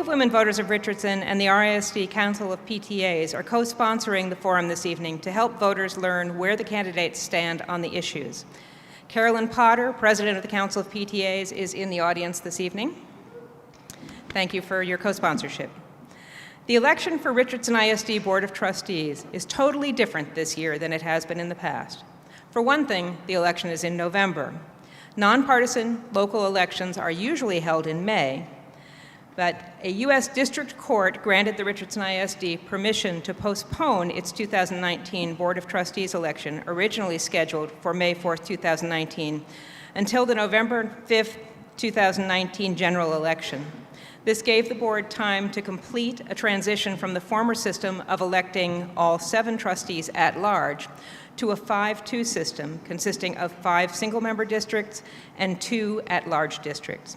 of Women Voters of Richardson and the RISD Council of PTAs are co-sponsoring the forum this evening to help voters learn where the candidates stand on the issues. Carolyn Potter, President of the Council of PTAs, is in the audience this evening. Thank you for your co-sponsorship. The election for Richardson ISD Board of Trustees is totally different this year than it has been in the past. For one thing, the election is in November. Nonpartisan local elections are usually held in May, but a U.S. District Court granted the Richardson ISD permission to postpone its 2019 Board of Trustees election, originally scheduled for May 4th, 2019, until the November 5th, 2019 general election. This gave the board time to complete a transition from the former system of electing all 7 trustees at large to a 5-2 system consisting of 5 single-member districts and 2 at-large districts.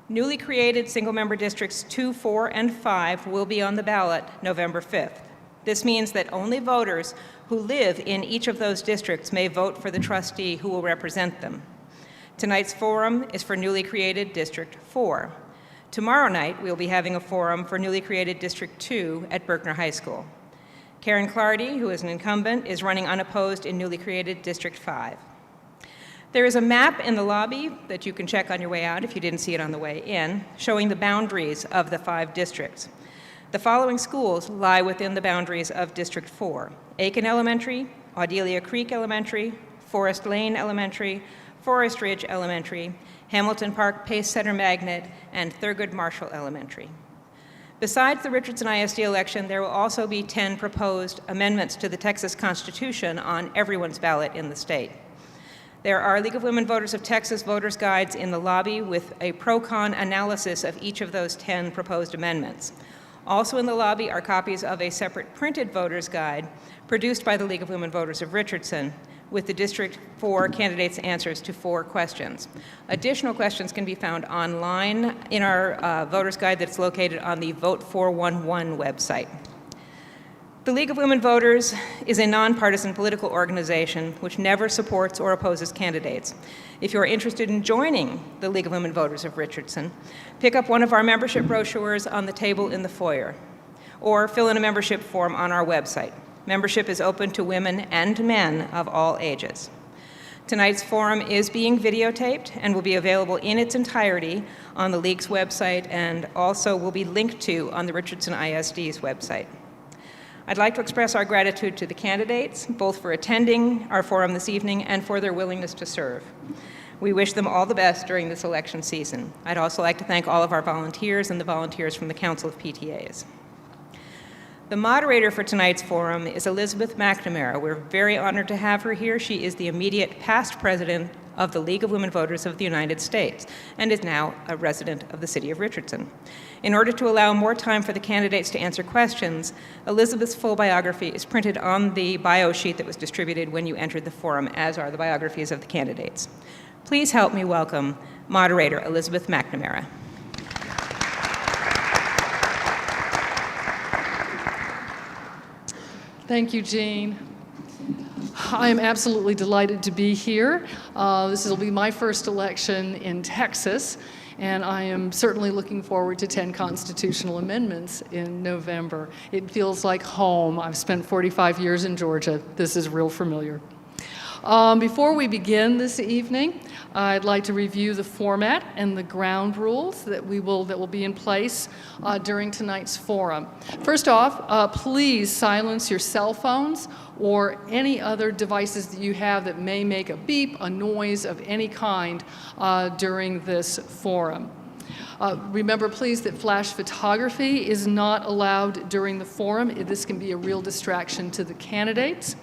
Newly created single-member districts 2, 4, and 5 will be on the ballot November 5th. This means that only voters who live in each of those districts may vote for the trustee who will represent them. Tonight's forum is for newly created District 4. Tomorrow night, we'll be having a forum for newly created District 2 at Berkner High School. Karen Clardy, who is an incumbent, is running unopposed in newly created District 5. There is a map in the lobby that you can check on your way out if you didn't see it on the way in, showing the boundaries of the 5 districts. The following schools lie within the boundaries of District 4: Aiken Elementary, Audelia Creek Elementary, Forest Lane Elementary, Forest Ridge Elementary, Hamilton Park Pace Center Magnet, and Thurgood Marshall Elementary. Besides the Richardson ISD election, there will also be 10 proposed amendments to the Texas Constitution on everyone's ballot in the state. There are League of Women Voters of Texas voters' guides in the lobby with a pro-con analysis of each of those 10 proposed amendments. Also in the lobby are copies of a separate printed voters' guide produced by the League of Women Voters of Richardson with the District 4 candidates' answers to 4 questions. Additional questions can be found online in our voters' guide that's located on the Vote 411 website. The League of Women Voters is a nonpartisan political organization which never supports or opposes candidates. If you are interested in joining the League of Women Voters of Richardson, pick up one of our membership brochures on the table in the foyer, or fill in a membership form on our website. Membership is open to women and men of all ages. Tonight's forum is being videotaped and will be available in its entirety on the League's website and also will be linked to on the Richardson ISD's website. I'd like to express our gratitude to the candidates, both for attending our forum this evening and for their willingness to serve. We wish them all the best during this election season. I'd also like to thank all of our volunteers and the volunteers from the Council of PTAs. The moderator for tonight's forum is Elizabeth McNamara. We're very honored to have her here. She is the immediate past president of the League of Women Voters of the United States and is now a resident of the city of Richardson. In order to allow more time for the candidates to answer questions, Elizabeth's full biography is printed on the bio sheet that was distributed when you entered the forum, as are the biographies of the candidates. Please help me welcome moderator Elizabeth McNamara. Thank you, Jean. I am absolutely delighted to be here. This will be my first election in Texas, and I am certainly looking forward to 10 constitutional amendments in November. It feels like home. I've spent 45 years in Georgia. This is real familiar. Before we begin this evening, I'd like to review the format and the ground rules that will be in place during tonight's forum. First off, please silence your cell phones or any other devices that you have that may make a beep, a noise of any kind during this forum. Remember, please, that flash photography is not allowed during the forum. This can be a real distraction to the candidates.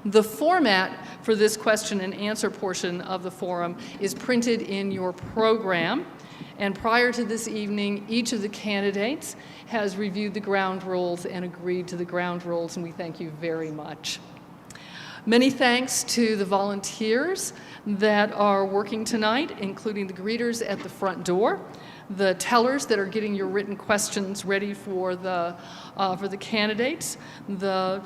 The format for this question and answer portion of the forum is printed in your program. And prior to this evening, each of the candidates has reviewed the ground rules and agreed to the ground rules, and we thank you very much. Many thanks to the volunteers that are working tonight, including the greeters at the front door, the tellers that are getting your written questions ready for the candidates, the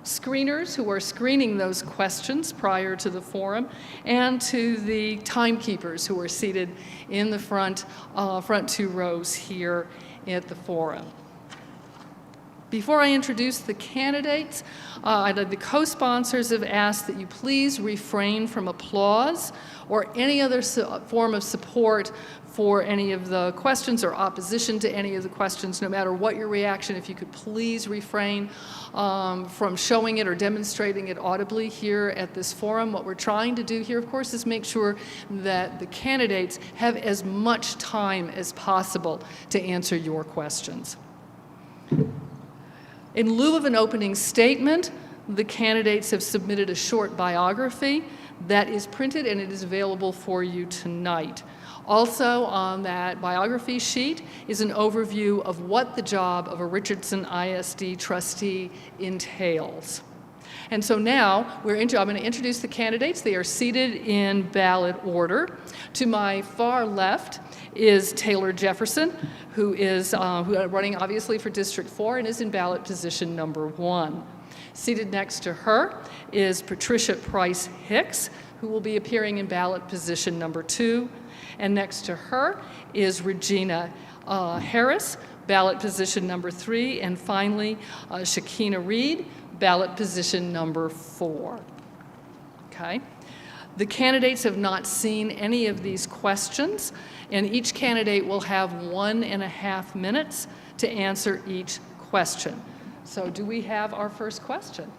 screeners who are screening those questions prior to the forum, and to the timekeepers who are seated in the front 2 rows here at the forum. Before I introduce the candidates, the co-sponsors have asked that you please refrain from applause or any other form of support for any of the questions or opposition to any of the questions, no matter what your reaction. If you could please refrain from showing it or demonstrating it audibly here at this forum. What we're trying to do here, of course, is make sure that the candidates have as much time as possible to answer your questions. In lieu of an opening statement, the candidates have submitted a short biography that is printed and it is available for you tonight. Also on that biography sheet is an overview of what the job of a Richardson ISD trustee entails. And so now I'm going to introduce the candidates. They are seated in ballot order. To my far left is Taylor Jefferson, who is running obviously for District 4 and is in ballot position number 1. Seated next to her is Patricia Price Hicks, who will be appearing in ballot position number 2. And next to her is Regina Harris, ballot position number 3. And finally, Shakina Reed, ballot position number 4. Okay. The candidates have not seen any of these questions, and each candidate will have 1.5 minutes to answer each question. So do we have our first question?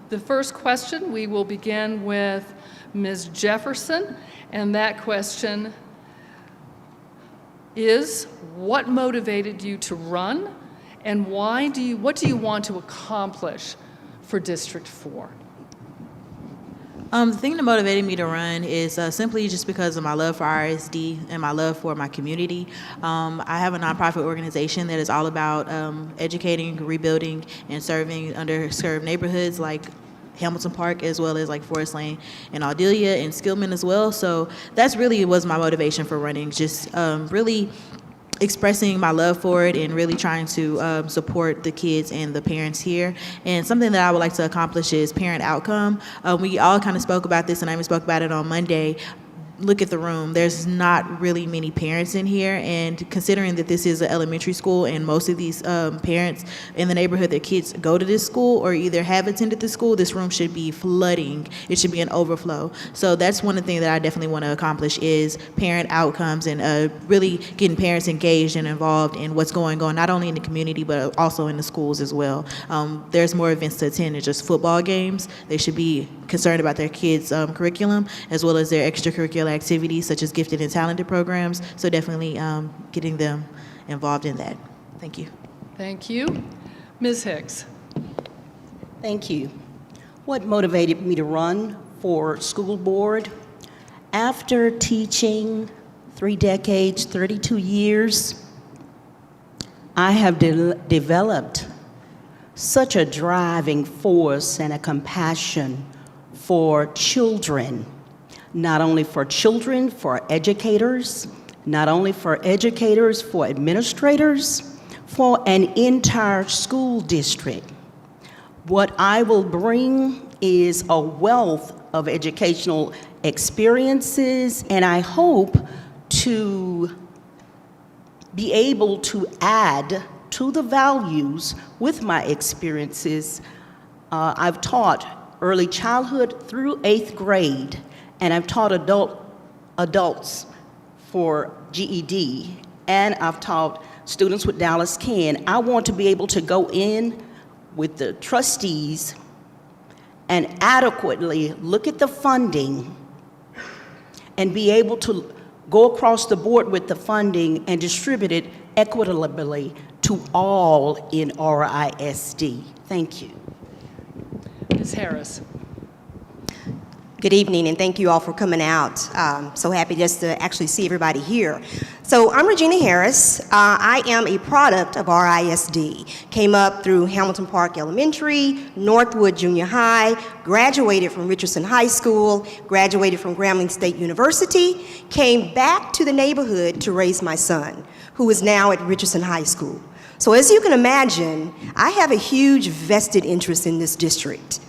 The first question, we will begin with Ms. Jefferson, and that question is, what motivated you to run, and what do you want to accomplish for District 4? The thing that motivated me to run is simply just because of my love for RSD and my love for my community. I have a nonprofit organization that is all about educating, rebuilding, and serving underserved neighborhoods like Hamilton Park, as well as like Forest Lane and Aldelia and Skillman as well. So that's really was my motivation for running, just really expressing my love for it and really trying to support the kids and the parents here. And something that I would like to accomplish is parent outcome. We all kind of spoke about this, and I even spoke about it on Monday. Look at the room. There's not really many parents in here, and considering that this is an elementary school and most of these parents in the neighborhood, their kids go to this school or either have attended the school, this room should be flooding. It should be an overflow. So that's one of the things that I definitely want to accomplish is parent outcomes and really getting parents engaged and involved in what's going on, not only in the community, but also in the schools as well. There's more events to attend than just football games. They should be concerned about their kids' curriculum as well as their extracurricular activities such as gifted and talented programs. So definitely getting them involved in that. Thank you. Thank you. Ms. Hicks. Thank you. What motivated me to run for school board? After teaching 3 decades, 32 years, I have developed such a driving force and a compassion for children. Not only for children, for educators, not only for educators, for administrators, for an entire school district. What I will bring is a wealth of educational experiences, and I hope to be able to add to the values with my experiences. I've taught early childhood through 8th grade, and I've taught adults for GED, and I've taught students with Dallas Ken. I want to be able to go in with the trustees and adequately look at the funding and be able to go across the board with the funding and distribute it equitably to all in RISD. Thank you. Ms. Harris. Good evening, and thank you all for coming out. So happy just to actually see everybody here. So I'm Regina Harris. I am a product of RISD. Came up through Hamilton Park Elementary, Northwood Junior High, graduated from Richardson High School, graduated from Grambling State University, came back to the neighborhood to raise my son, who is now at Richardson High School. So as you can imagine, I have a huge vested interest in this district.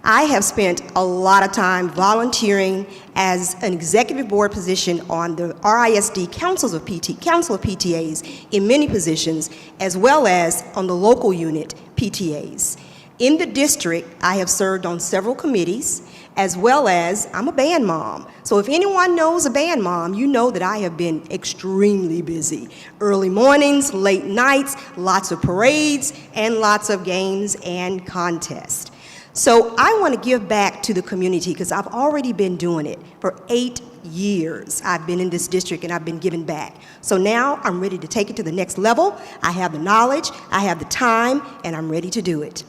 I have spent a lot of time volunteering as an executive board position on the RISD Council of PTAs in many positions, as well as on the local unit PTAs. In the district, I have served on several committees, as well as I'm a band mom. So if anyone knows a band mom, you know that I have been extremely busy. Early mornings, late nights, lots of parades, and lots of games and contests. So I want to give back to the community because I've already been doing it for 8 years. I've been in this district and I've been giving back. So now I'm ready to take it to the next level. I have the knowledge, I have the time, and I'm ready to do it.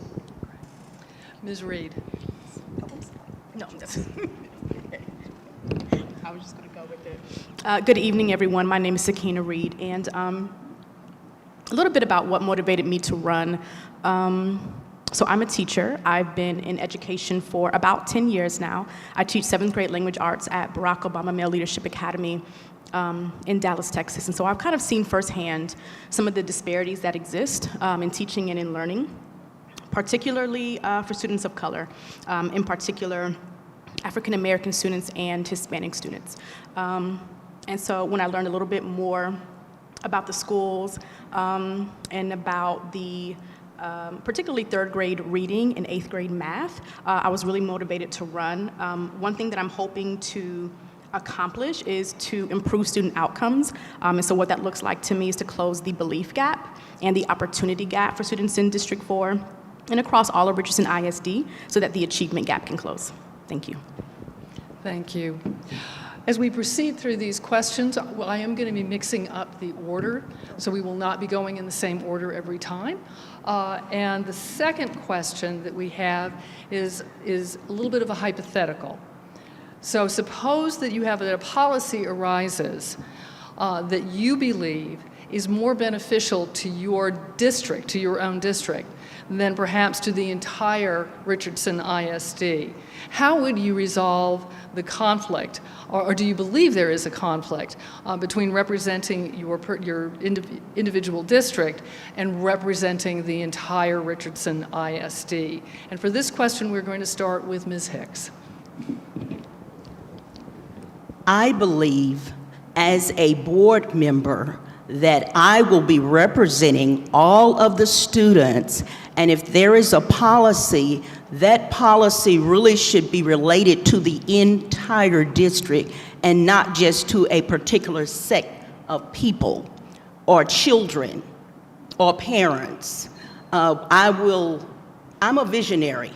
Ms. Reed. No, I was just going to go with it. Good evening, everyone. My name is Sakina Reed, and a little bit about what motivated me to run. So I'm a teacher. I've been in education for about 10 years now. I teach 7th grade language arts at Barack Obama Male Leadership Academy in Dallas, Texas. And so I've kind of seen firsthand some of the disparities that exist in teaching and in learning, particularly for students of color, in particular African American students and Hispanic students. And so when I learned a little bit more about the schools and about the particularly 3rd grade reading and 8th grade math, I was really motivated to run. One thing that I'm hoping to accomplish is to improve student outcomes. And so what that looks like to me is to close the belief gap and the opportunity gap for students in District 4 and across all of Richardson ISD so that the achievement gap can close. Thank you. Thank you. As we proceed through these questions, I am going to be mixing up the order, so we will not be going in the same order every time. And the second question that we have is a little bit of a hypothetical. So suppose that you have a policy arises that you believe is more beneficial to your district, to your own district, than perhaps to the entire Richardson ISD. How would you resolve the conflict, or do you believe there is a conflict between representing your individual district and representing the entire Richardson ISD? And for this question, we're going to start with Ms. Hicks. I believe as a board member that I will be representing all of the students, and if there is a policy, that policy really should be related to the entire district and not just to a particular sect of people or children or parents. I'm a visionary,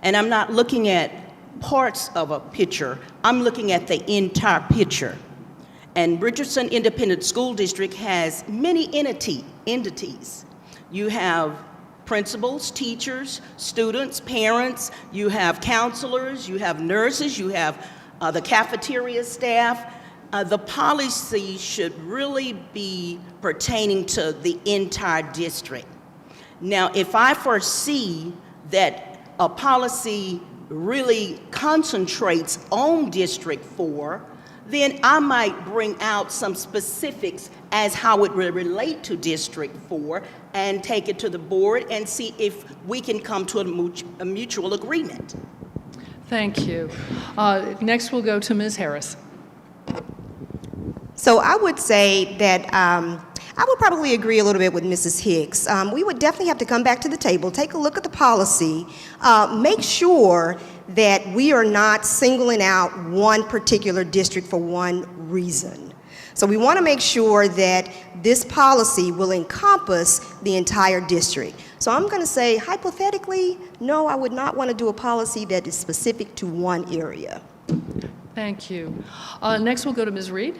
and I'm not looking at parts of a picture, I'm looking at the entire picture. And Richardson Independent School District has many entities. You have principals, teachers, students, parents, you have counselors, you have nurses, you have the cafeteria staff. The policy should really be pertaining to the entire district. Now, if I foresee that a policy really concentrates on District 4, then I might bring out some specifics as how it will relate to District 4 and take it to the board and see if we can come to a mutual agreement. Thank you. Next, we'll go to Ms. Harris. So I would say that I would probably agree a little bit with Mrs. Hicks. We would definitely have to come back to the table, take a look at the policy, make sure that we are not singling out one particular district for one reason. So we want to make sure that this policy will encompass the entire district. So I'm going to say, hypothetically, no, I would not want to do a policy that is specific to one area. Thank you. Next, we'll go to Ms. Reed.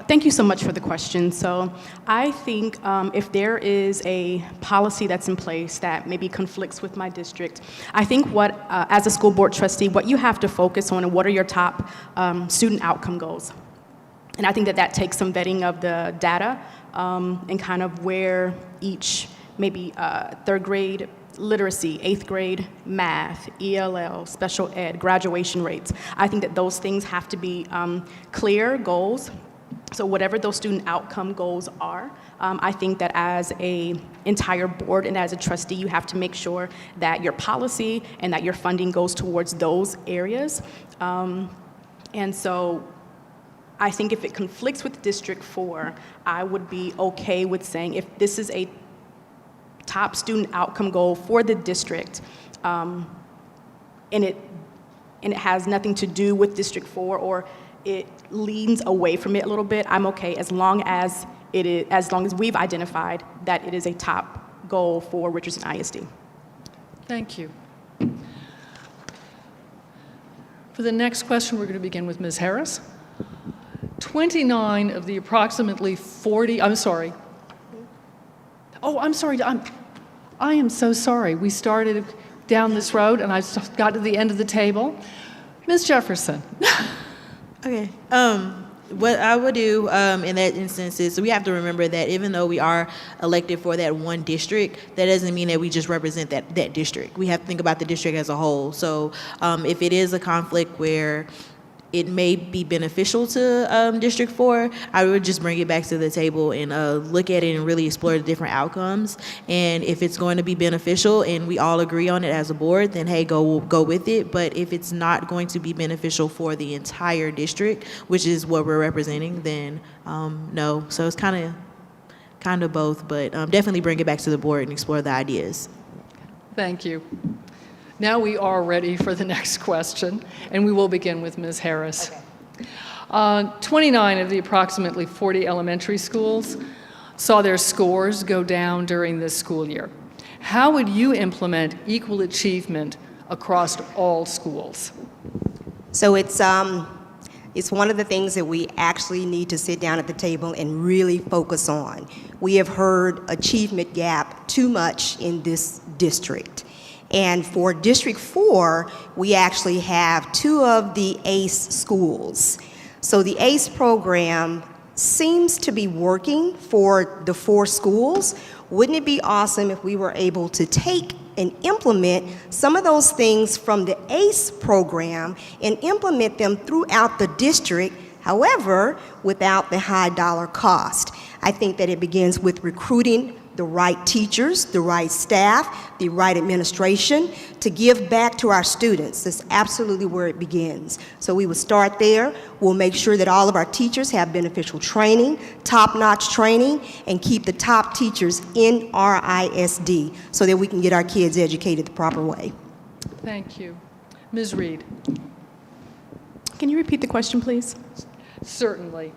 Thank you so much for the question. So I think if there is a policy that's in place that maybe conflicts with my district, I think what, as a school board trustee, what you have to focus on and what are your top student outcome goals. And I think that that takes some vetting of the data and kind of where each maybe 3rd grade literacy, 8th grade math, ELL, special ed, graduation rates. I think that those things have to be clear goals So whatever those student outcome goals are, I think that as a entire board and as a trustee, you have to make sure that your policy and that your funding goes towards those areas. And so I think if it conflicts with District 4, I would be okay with saying if this is a top student outcome goal for the district, and it has nothing to do with District 4, or it leans away from it a little bit, I'm okay as long as we've identified that it is a top goal for Richardson ISD. Thank you. For the next question, we're going to begin with Ms. Harris. 29 of the approximately 40, I'm sorry. Oh, I'm sorry. I am so sorry. We started down this road and I got to the end of the table. Ms. Jefferson. Okay. What I would do in that instance is, so we have to remember that even though we are elected for that one district, that doesn't mean that we just represent that district. We have to think about the district as a whole. So if it is a conflict where it may be beneficial to District 4, I would just bring it back to the table and look at it and really explore the different outcomes. And if it's going to be beneficial and we all agree on it as a board, then hey, go with it. But if it's not going to be beneficial for the entire district, which is what we're representing, then no. So it's kind of both, but definitely bring it back to the board and explore the ideas. Thank you. Now we are ready for the next question, and we will begin with Ms. Harris. Okay. 29 of the approximately 40 elementary schools saw their scores go down during this school year. How would you implement equal achievement across all schools? So it's one of the things that we actually need to sit down at the table and really focus on. We have heard achievement gap too much in this district. And for District 4, we actually have 2 of the ACE schools. So the ACE program seems to be working for the 4 schools. Wouldn't it be awesome if we were able to take and implement some of those things from the ACE program and implement them throughout the district, however, without the high dollar cost? I think that it begins with recruiting the right teachers, the right staff, the right administration to give back to our students. That's absolutely where it begins. So we will start there. We'll make sure that all of our teachers have beneficial training, top-notch training, and keep the top teachers in our ISD so that we can get our kids educated the proper way. Thank you. Ms. Reed. Can you repeat the question, please? Certainly.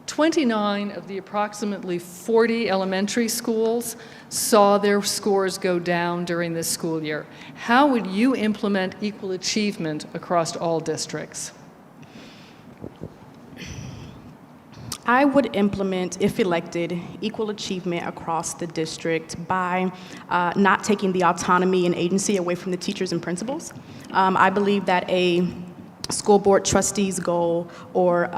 29 of the approximately 40 elementary schools saw their scores go down during this school year. How would you implement equal achievement across all districts? I would implement, if elected, equal achievement across the district by not taking the autonomy and agency away from the teachers and principals. I believe that a school board trustee's goal or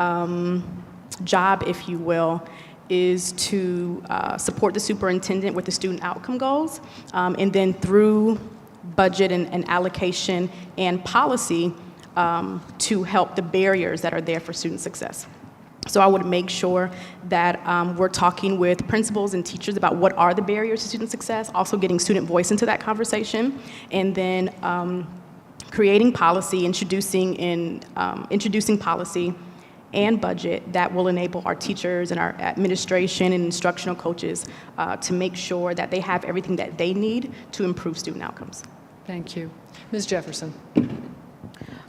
job, if you will, is to support the superintendent with the student outcome goals, and then through budget and allocation and policy to help the barriers that are there for student success. So I would make sure that we're talking with principals and teachers about what are the barriers to student success, also getting student voice into that conversation, and then creating policy, introducing policy and budget that will enable our teachers and our administration and instructional coaches to make sure that they have everything that they need to improve student outcomes. Thank you. Ms. Jefferson.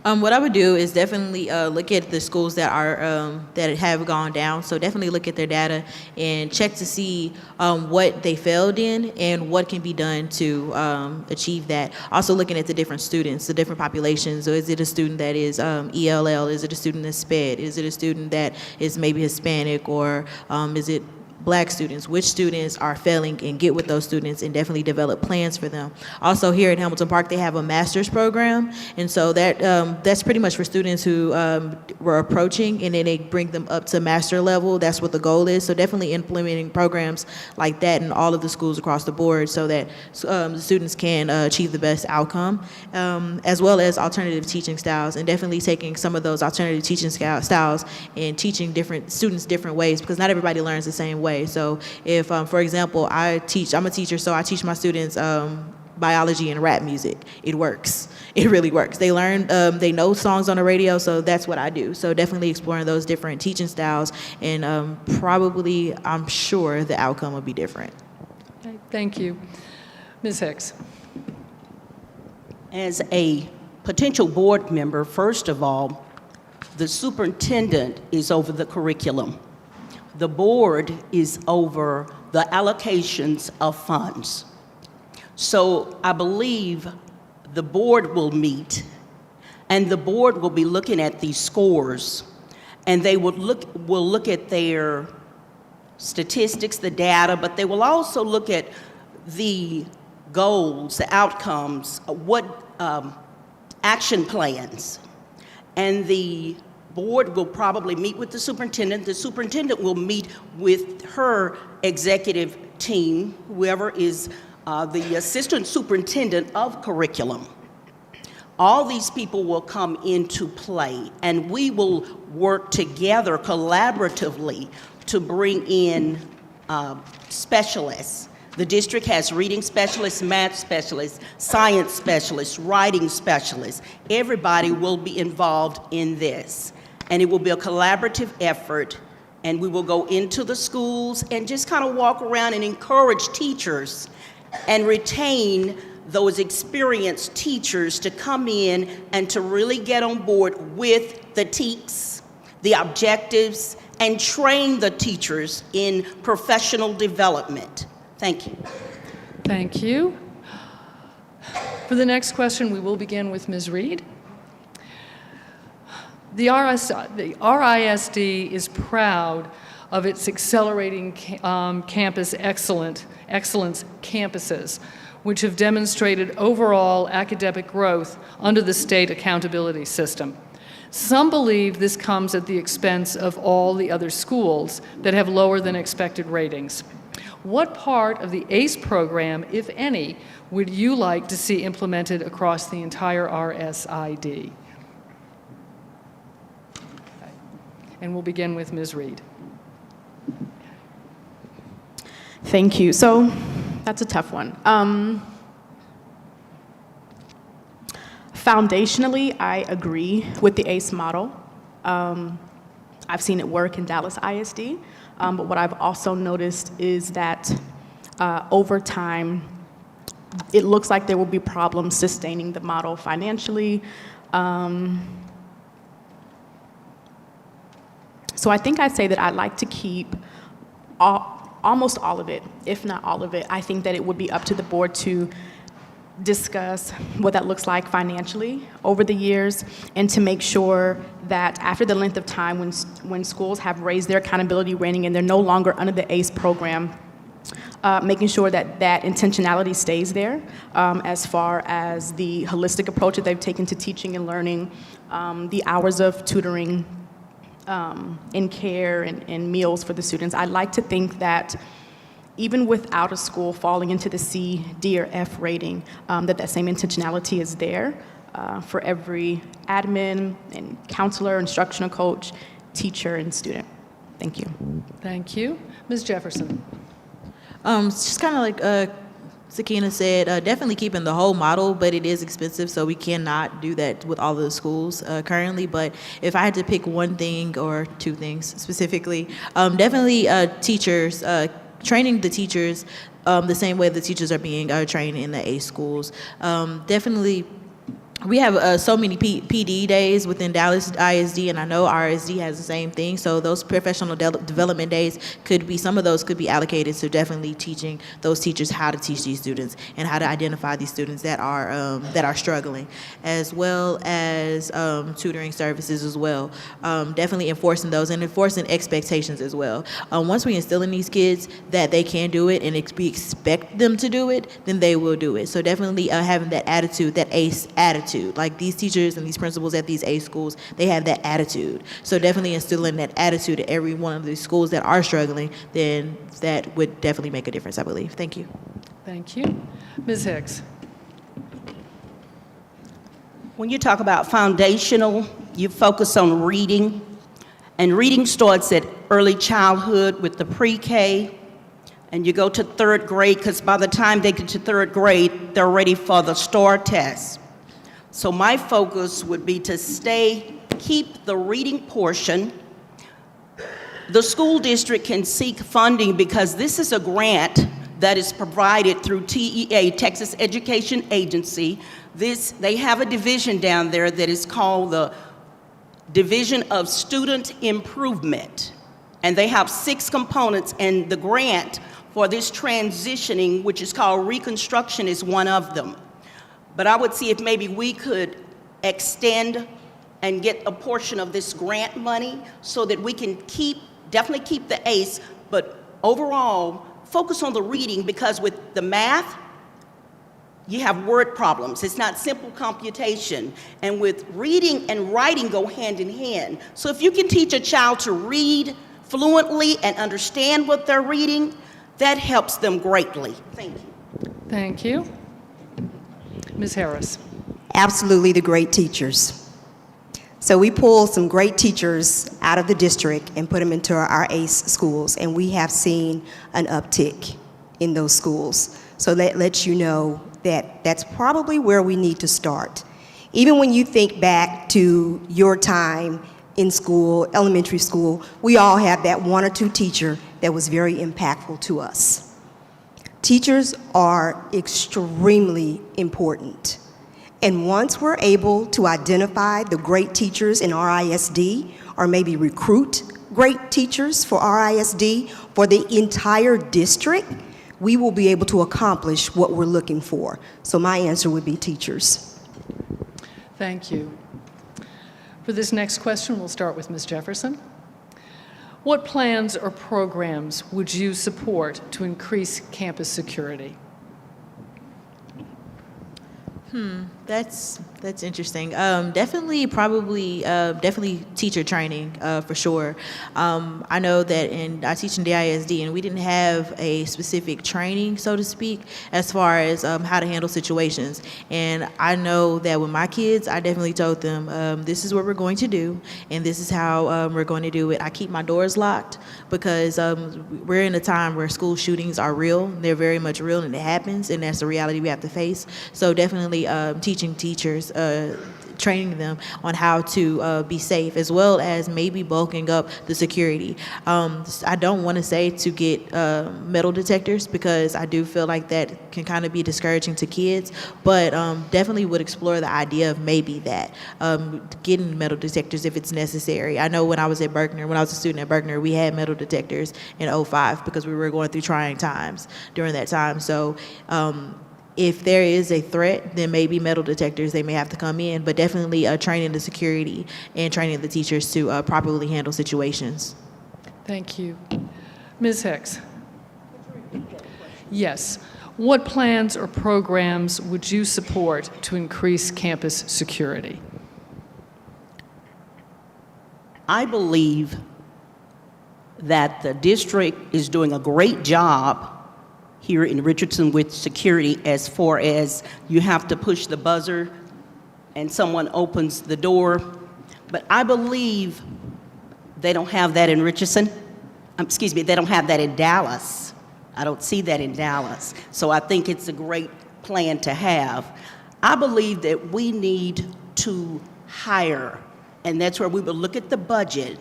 What I would do is definitely look at the schools that are that have gone down. So definitely look at their data and check to see what they failed in and what can be done to achieve that. Also looking at the different students, the different populations. So is it a student that is ELL? Is it a student that's SPED? Is it a student that is maybe Hispanic, or is it Black students, which students are failing, and get with those students and definitely develop plans for them. Also here at Hamilton Park, they have a master's program, and so that's pretty much for students who were approaching, and then they bring them up to master level. That's what the goal is. So definitely implementing programs like that in all of the schools across the board so that the students can achieve the best outcome, as well as alternative teaching styles, and definitely taking some of those alternative teaching styles and teaching different students different ways, because not everybody learns the same way. So if, for example, I'm a teacher, so I teach my students biology and rap music. It works. It really works. They learn, they know songs on the radio, so that's what I do. So definitely exploring those different teaching styles, and probably, I'm sure the outcome will be different. Okay, thank you. Ms. Hicks. As a potential board member, first of all, the superintendent is over the curriculum. The board is over the allocations of funds. So I believe the board will meet, and the board will be looking at these scores, and they will look at their statistics, the data, but they will also look at the goals, the outcomes, what action plans. And the board will probably meet with the superintendent. The superintendent will meet with her executive team, whoever is the assistant superintendent of curriculum. All these people will come into play, and we will work together collaboratively to bring in specialists. The district has reading specialists, math specialists, science specialists, writing specialists. Everybody will be involved in this, and it will be a collaborative effort, and we will go into the schools and just kind of walk around and encourage teachers and retain those experienced teachers to come in and to really get on board with the TEKS, the objectives, and train the teachers in professional development. Thank you. Thank you. For the next question, we will begin with Ms. Reed. The RISD is proud of its accelerating campus excellence campuses, which have demonstrated overall academic growth under the state accountability system. Some believe this comes at the expense of all the other schools that have lower than expected ratings. What part of the ACE program, if any, would you like to see implemented across the entire RSID? Okay. And we'll begin with Ms. Reed. Thank you. So that's a tough one. Foundationally, I agree with the ACE model. I've seen it work in Dallas ISD, but what I've also noticed is that over time, it looks like there will be problems sustaining the model financially. So I think I'd say that I'd like to keep almost all of it, if not all of it. I think that it would be up to the board to discuss what that looks like financially over the years, and to make sure that after the length of time when schools have raised their accountability rating and they're no longer under the ACE program, making sure that that intentionality stays there, as far as the holistic approach that they've taken to teaching and learning, the hours of tutoring, in care and meals for the students. I'd like to think that even without a school falling into the C, D, or F rating, that same intentionality is there for every admin and counselor, instructional coach, teacher, and student. Thank you. Thank you. Ms. Jefferson. Just kind of like Sakina said, definitely keeping the whole model, but it is expensive, so we cannot do that with all of the schools currently. But if I had to pick one thing or two things specifically, definitely teachers, training the teachers the same way the teachers are being trained in the ACE schools. Definitely we have so many PD days within Dallas ISD, and I know RSD has the same thing. So those professional development days some of those could be allocated to definitely teaching those teachers how to teach these students and how to identify these students that are struggling, as well as tutoring services as well. Definitely enforcing those and enforcing expectations as well. Once we instill in these kids that they can do it and we expect them to do it, then they will do it. So definitely having that attitude, that ACE attitude. Like these teachers and these principals at these ACE schools, they have that attitude. So definitely instilling that attitude at every one of these schools that are struggling, then that would definitely make a difference, I believe. Thank you. Thank you. Ms. Hicks. When you talk about foundational, you focus on reading, and reading starts at early childhood with the pre-K, and you go to third grade, because by the time they get to third grade, they're ready for the STAR test. So my focus would be to keep the reading portion. The school district can seek funding because this is a grant that is provided through TEA, Texas Education Agency. They have a division down there that is called the Division of Student Improvement. And they have 6 components, and the grant for this transitioning, which is called Reconstruction, is one of them. But I would see if maybe we could extend and get a portion of this grant money so that we can definitely keep the ACE, but overall focus on the reading, because with the math, you have word problems. It's not simple computation. And with reading and writing go hand in hand. So if you can teach a child to read fluently and understand what they're reading, that helps them greatly. Thank you. Thank you. Ms. Harris. Absolutely, the great teachers. So we pulled some great teachers out of the district and put them into our ACE schools, and we have seen an uptick in those schools. So that lets you know that that's probably where we need to start. Even when you think back to your time in school, elementary school, we all have that one or two teacher that was very impactful to us. Teachers are extremely important. And once we're able to identify the great teachers in RISD, or maybe recruit great teachers for RISD for the entire district, we will be able to accomplish what we're looking for. So my answer would be teachers. Thank you. For this next question, we'll start with Ms. Jefferson. What plans or programs would you support to increase campus security? That's interesting. Definitely teacher training for sure. I know that I teach in DISD, and we didn't have a specific training, so to speak, as far as how to handle situations. And I know that with my kids, I definitely told them, this is what we're going to do, and this is how we're going to do it. I keep my doors locked because we're in a time where school shootings are real. They're very much real, and it happens, and that's the reality we have to face. So definitely teaching teachers, training them on how to be safe, as well as maybe bulking up the security. I don't want to say to get metal detectors, because I do feel like that can kind of be discouraging to kids, but definitely would explore the idea of maybe that, getting metal detectors if it's necessary. I know when I was a student at Berkner, we had metal detectors in 2005 because we were going through trying times during that time. So if there is a threat, then maybe metal detectors, they may have to come in, but definitely training the security and training the teachers to properly handle situations. Thank you. Ms. Hicks. Yes. What plans or programs would you support to increase campus security? I believe that the district is doing a great job here in Richardson with security, as far as you have to push the buzzer and someone opens the door. But I believe they don't have that in Richardson. They don't have that in Dallas. I don't see that in Dallas. So I think it's a great plan to have. I believe that we need to hire, and that's where we will look at the budget,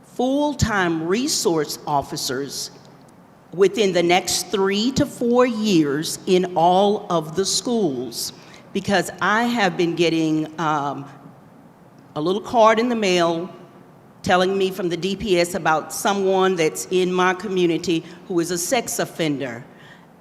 full-time resource officers within the next 3 to 4 years in all of the schools. because I have been getting a little card in the mail telling me from the DPS about someone that's in my community who is a sex offender.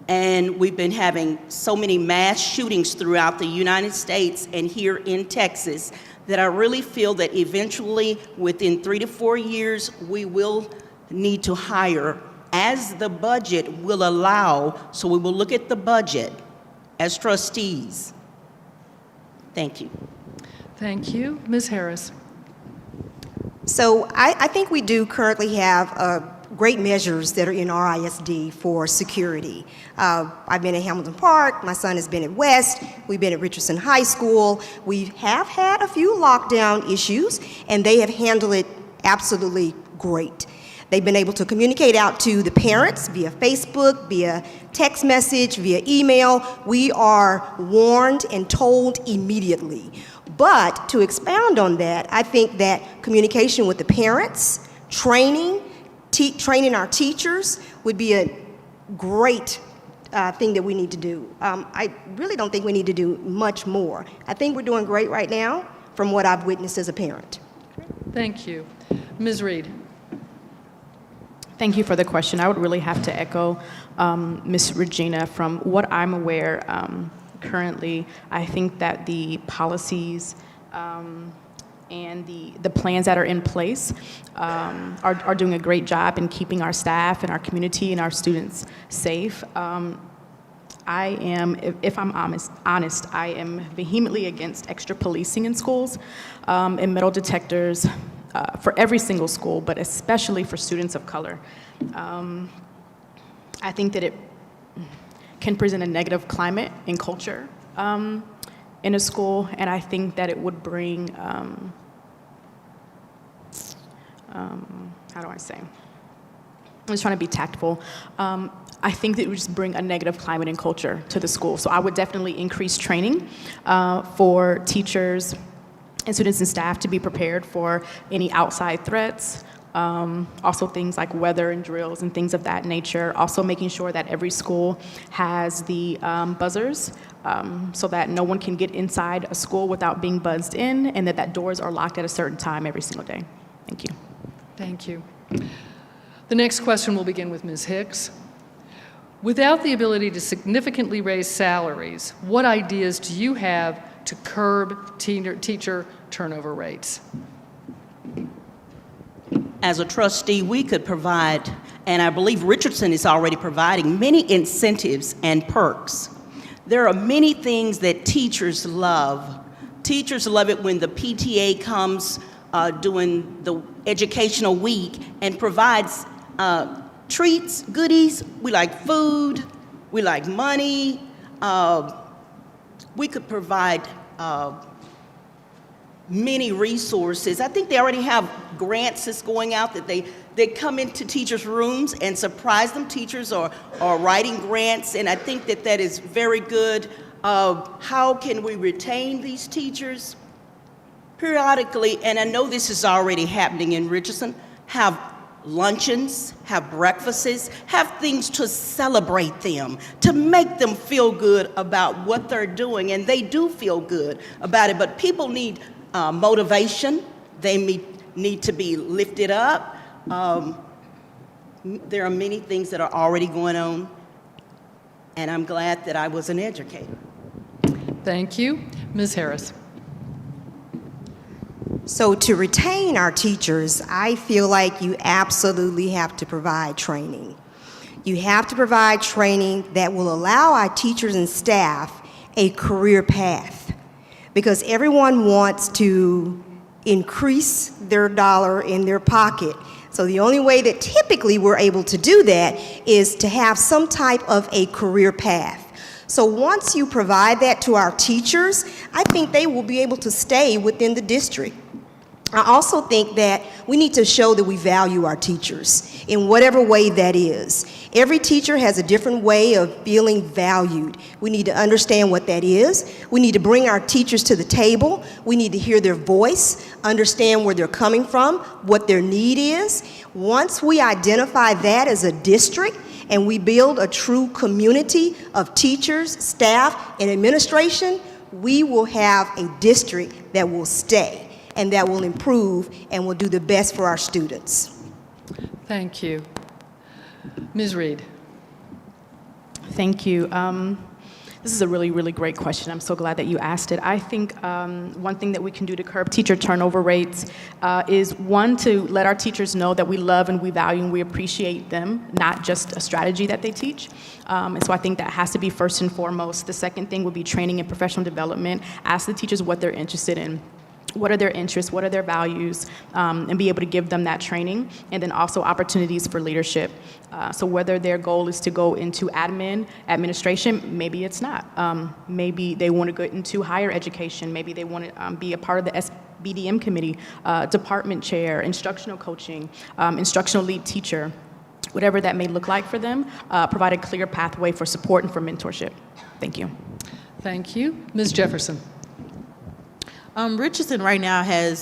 And we've been having so many mass shootings throughout the United States and here in Texas that I really feel that eventually, within 3 to 4 years, we will need to hire as the budget will allow. So we will look at the budget as trustees. Thank you. Thank you. Ms. Harris. So I think we do currently have great measures that are in our ISD for security. I've been at Hamilton Park, my son has been at West, we've been at Richardson High School. We have had a few lockdown issues, and they have handled it absolutely great. They've been able to communicate out to the parents via Facebook, via text message, via email. We are warned and told immediately. But to expound on that, I think that communication with the parents, training our teachers would be a great thing that we need to do. I really don't think we need to do much more. I think we're doing great right now from what I've witnessed as a parent. Thank you. Ms. Reed. Thank you for the question. I would really have to echo Ms. Regina. From what I'm aware, currently, I think that the policies and the plans that are in place are doing a great job in keeping our staff and our community and our students safe. I am, if I'm honest, I am vehemently against extra policing in schools and metal detectors for every single school, but especially for students of color. I think that it can present a negative climate and culture in a school, and I think that it would bring, how do I say? I'm just trying to be tactful. I think that it would just bring a negative climate and culture to the school. So I would definitely increase training for teachers and students and staff to be prepared for any outside threats. Also things like weather and drills and things of that nature. Also making sure that every school has the buzzers so that no one can get inside a school without being buzzed in, and that doors are locked at a certain time every single day. Thank you. Thank you. The next question will begin with Ms. Hicks. Without the ability to significantly raise salaries, what ideas do you have to curb teacher turnover rates? As a trustee, we could provide, and I believe Richardson is already providing, many incentives and perks. There are many things that teachers love. Teachers love it when the PTA comes during the educational week and provides treats, goodies. We like food, we like money. We could provide many resources. I think they already have grants that's going out that they come into teachers' rooms and surprise them. Teachers are writing grants, and I think that is very good. How can we retain these teachers? Periodically, and I know this is already happening in Richardson, have luncheons, have breakfasts, have things to celebrate them, to make them feel good about what they're doing, and they do feel good about it, but people need motivation. They need to be lifted up. There are many things that are already going on, and I'm glad that I was an educator. Thank you. Ms. Harris. So to retain our teachers, I feel like you absolutely have to provide training. You have to provide training that will allow our teachers and staff a career path, because everyone wants to increase their dollar in their pocket. So the only way that typically we're able to do that is to have some type of a career path. So once you provide that to our teachers, I think they will be able to stay within the district. I also think that we need to show that we value our teachers in whatever way that is. Every teacher has a different way of feeling valued. We need to understand what that is. We need to bring our teachers to the table. We need to hear their voice, understand where they're coming from, what their need is. Once we identify that as a district and we build a true community of teachers, staff, and administration, we will have a district that will stay and that will improve and will do the best for our students. Thank you. Ms. Reed. Thank you. This is a really, really great question. I'm so glad that you asked it. I think one thing that we can do to curb teacher turnover rates is, one, to let our teachers know that we love and we value and we appreciate them, not just a strategy that they teach. And so I think that has to be first and foremost. The second thing would be training and professional development. Ask the teachers what they're interested in. What are their interests, what are their values, and be able to give them that training. And then also opportunities for leadership. So whether their goal is to go into administration, maybe it's not. Maybe they want to go into higher education. Maybe they want to be a part of the SBDM committee, department chair, instructional coaching, instructional lead teacher. Whatever that may look like for them, provide a clear pathway for support and for mentorship. Thank you. Thank you. Ms. Jefferson. Richardson right now has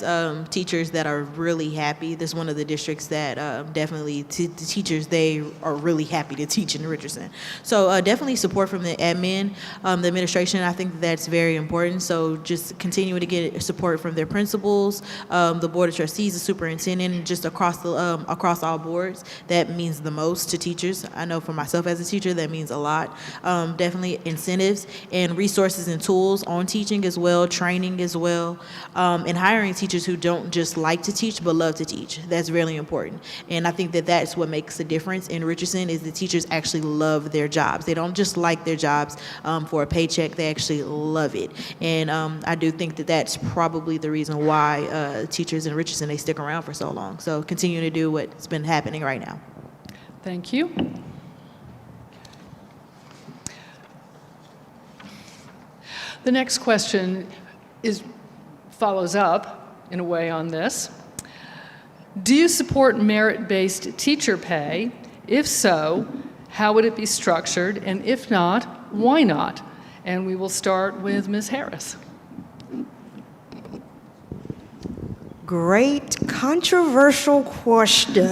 teachers that are really happy. This is one of the districts that definitely, the teachers, they are really happy to teach in Richardson. So definitely support from the admin, the administration. I think that's very important. So just continue to get support from their principals, the board of trustees, the superintendent, and just across all boards. That means the most to teachers. I know for myself as a teacher, that means a lot. Definitely incentives and resources and tools on teaching as well, training as well. And hiring teachers who don't just like to teach but love to teach. That's really important. And I think that that's what makes a difference in Richardson, is the teachers actually love their jobs. They don't just like their jobs for a paycheck. They actually love it. And I do think that that's probably the reason why teachers in Richardson, they stick around for so long. So continue to do what's been happening right now. Thank you. The next question follows up in a way on this. Do you support merit-based teacher pay? If so, how would it be structured? And if not, why not? And we will start with Ms. Harris. Great controversial question.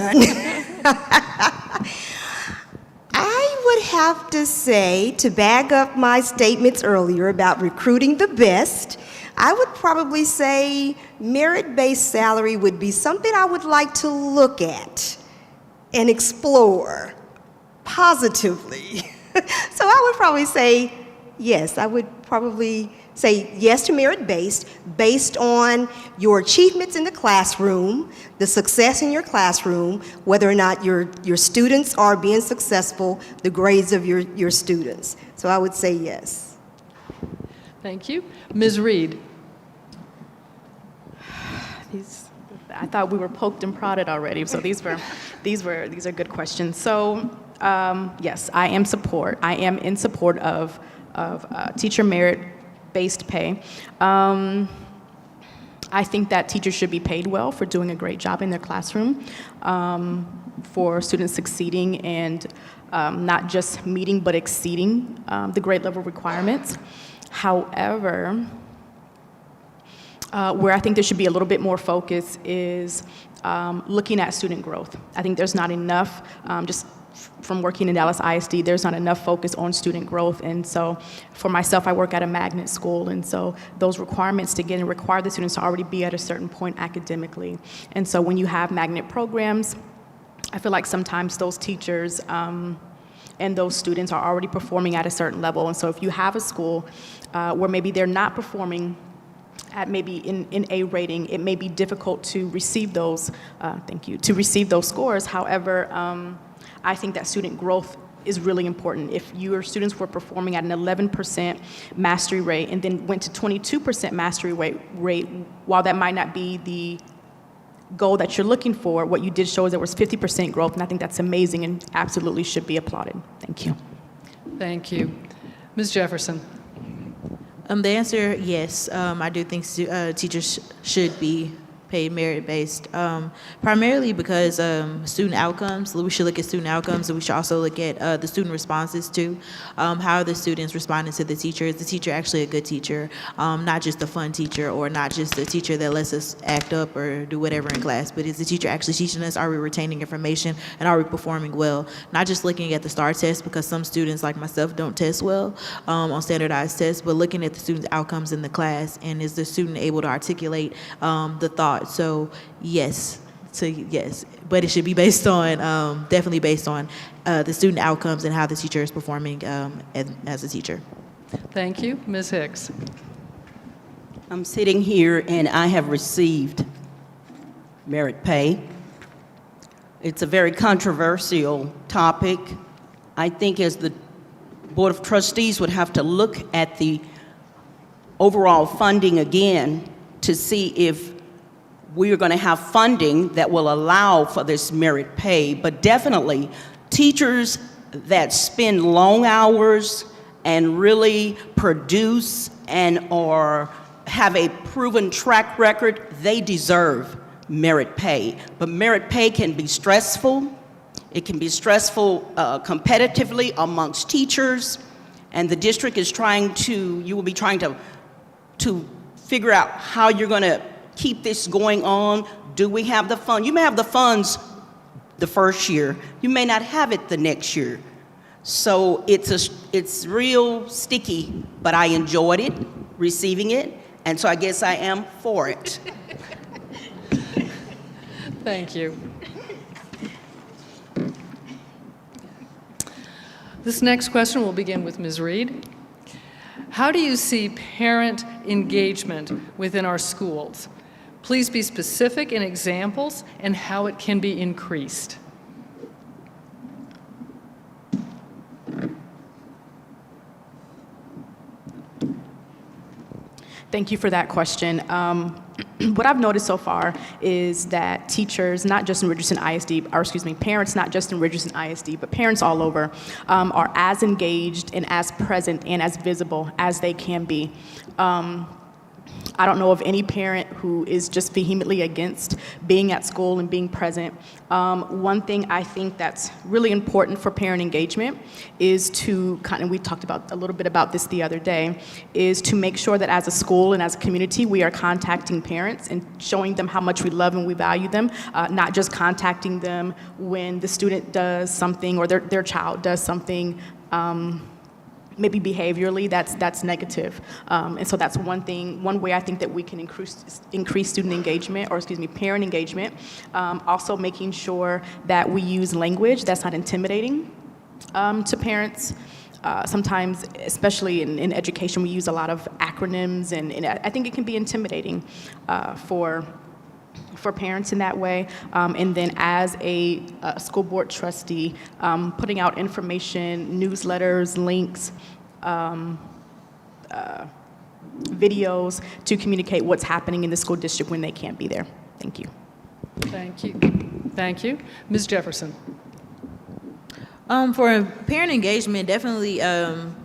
I would have to say, to back up my statements earlier about recruiting the best, I would probably say merit-based salary would be something I would like to look at and explore positively. So I would probably say yes. I would probably say yes to merit-based, based on your achievements in the classroom, the success in your classroom, whether or not your students are being successful, the grades of your students. So I would say yes. Thank you. Ms. Reed. I thought we were poked and prodded already, so these are good questions. So yes, I am in support of teacher merit-based pay. I think that teachers should be paid well for doing a great job in their classroom, for students succeeding and not just meeting but exceeding the grade level requirements. However, where I think there should be a little bit more focus is looking at student growth. I think there's not enough, just from working in Dallas ISD, there's not enough focus on student growth. And so for myself, I work at a magnet school, and so those requirements to get in require the students to already be at a certain point academically. And so when you have magnet programs, I feel like sometimes those teachers and those students are already performing at a certain level. And so if you have a school where maybe they're not performing at maybe in A rating, it may be difficult to receive those, to receive those scores. However, I think that student growth is really important. If your students were performing at an 11% mastery rate and then went to 22% mastery rate, while that might not be the goal that you're looking for, what you did show is there was 50% growth, and I think that's amazing and absolutely should be applauded. Thank you. Thank you. Ms. Jefferson. The answer, yes. I do think teachers should be paid merit-based, primarily because student outcomes. We should look at student outcomes, and we should also look at the student responses too. How are the students responding to the teacher? Is the teacher actually a good teacher, not just a fun teacher, or not just a teacher that lets us act up or do whatever in class, but is the teacher actually teaching us? Are we retaining information, and are we performing well? Not just looking at the STAR test, because some students like myself don't test well on standardized tests, but looking at the students' outcomes in the class, and is the student able to articulate the thought? So yes, but it should be based on, definitely based on the student outcomes and how the teacher is performing as a teacher. Thank you. Ms. Hicks. I'm sitting here and I have received merit pay. It's a very controversial topic. I think as the Board of Trustees would have to look at the overall funding again to see if we are going to have funding that will allow for this merit pay. But definitely, teachers that spend long hours and really produce and or have a proven track record, they deserve merit pay. But merit pay can be stressful. It can be stressful competitively amongst teachers, and the district is you will be trying to figure out how you're going to keep this going on. Do we have the funds? You may have the funds the first year. You may not have it the next year. So it's real sticky, but I enjoyed it, receiving it, and so I guess I am for it. Thank you. This next question will begin with Ms. Reed. How do you see parent engagement within our schools? Please be specific in examples and how it can be increased. Thank you for that question. What I've noticed so far is that teachers, not just in Richardson ISD, or excuse me, parents not just in Richardson ISD, but parents all over, are as engaged and as present and as visible as they can be. I don't know of any parent who is just vehemently against being at school and being present. One thing I think that's really important for parent engagement is to we talked about a little bit about this the other day, is to make sure that as a school and as a community, we are contacting parents and showing them how much we love and we value them, not just contacting them when the student does something or their child does something maybe behaviorally that's negative, and so that's one way I think that we can increase student engagement, or excuse me, parent engagement. Also making sure that we use language that's not intimidating to parents. Sometimes, especially in education, we use a lot of acronyms, and I think it can be intimidating for parents in that way. And then as a school board trustee, putting out information, newsletters, links, videos to communicate what's happening in the school district when they can't be there. Thank you. Thank you. Thank you. Ms. Jefferson. For parent engagement, definitely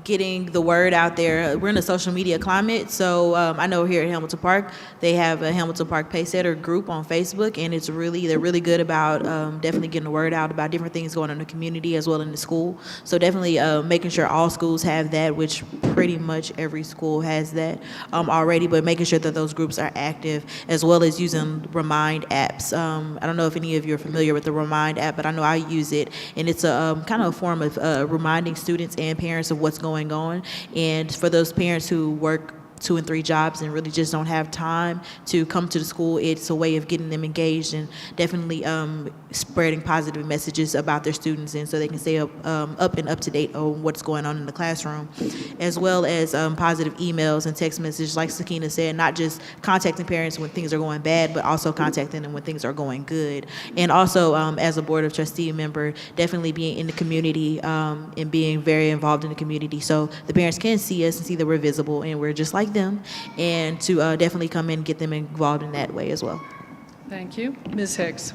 getting the word out there. We're in a social media climate, so I know here at Hamilton Park, they have a Hamilton Park Paysetter group on Facebook, and they're really good about definitely getting the word out about different things going on in the community as well in the school. So definitely making sure all schools have that, which pretty much every school has that already, but making sure that those groups are active, as well as using Remind apps. I don't know if any of you are familiar with the Remind app, but I know I use it, and it's a kind of a form of reminding students and parents of what's going on. And for those parents who work 2 and 3 jobs and really just don't have time to come to the school, it's a way of getting them engaged and definitely spreading positive messages about their students, and so they can stay up and up to date on what's going on in the classroom, as well as positive emails and text messages, like Sakina said, not just contacting parents when things are going bad, but also contacting them when things are going good. And also, as a Board of Trustee member, definitely being in the community and being very involved in the community, so the parents can see us and see that we're visible and we're just like them, and to definitely come in and get them involved in that way as well. Thank you. Ms. Hicks.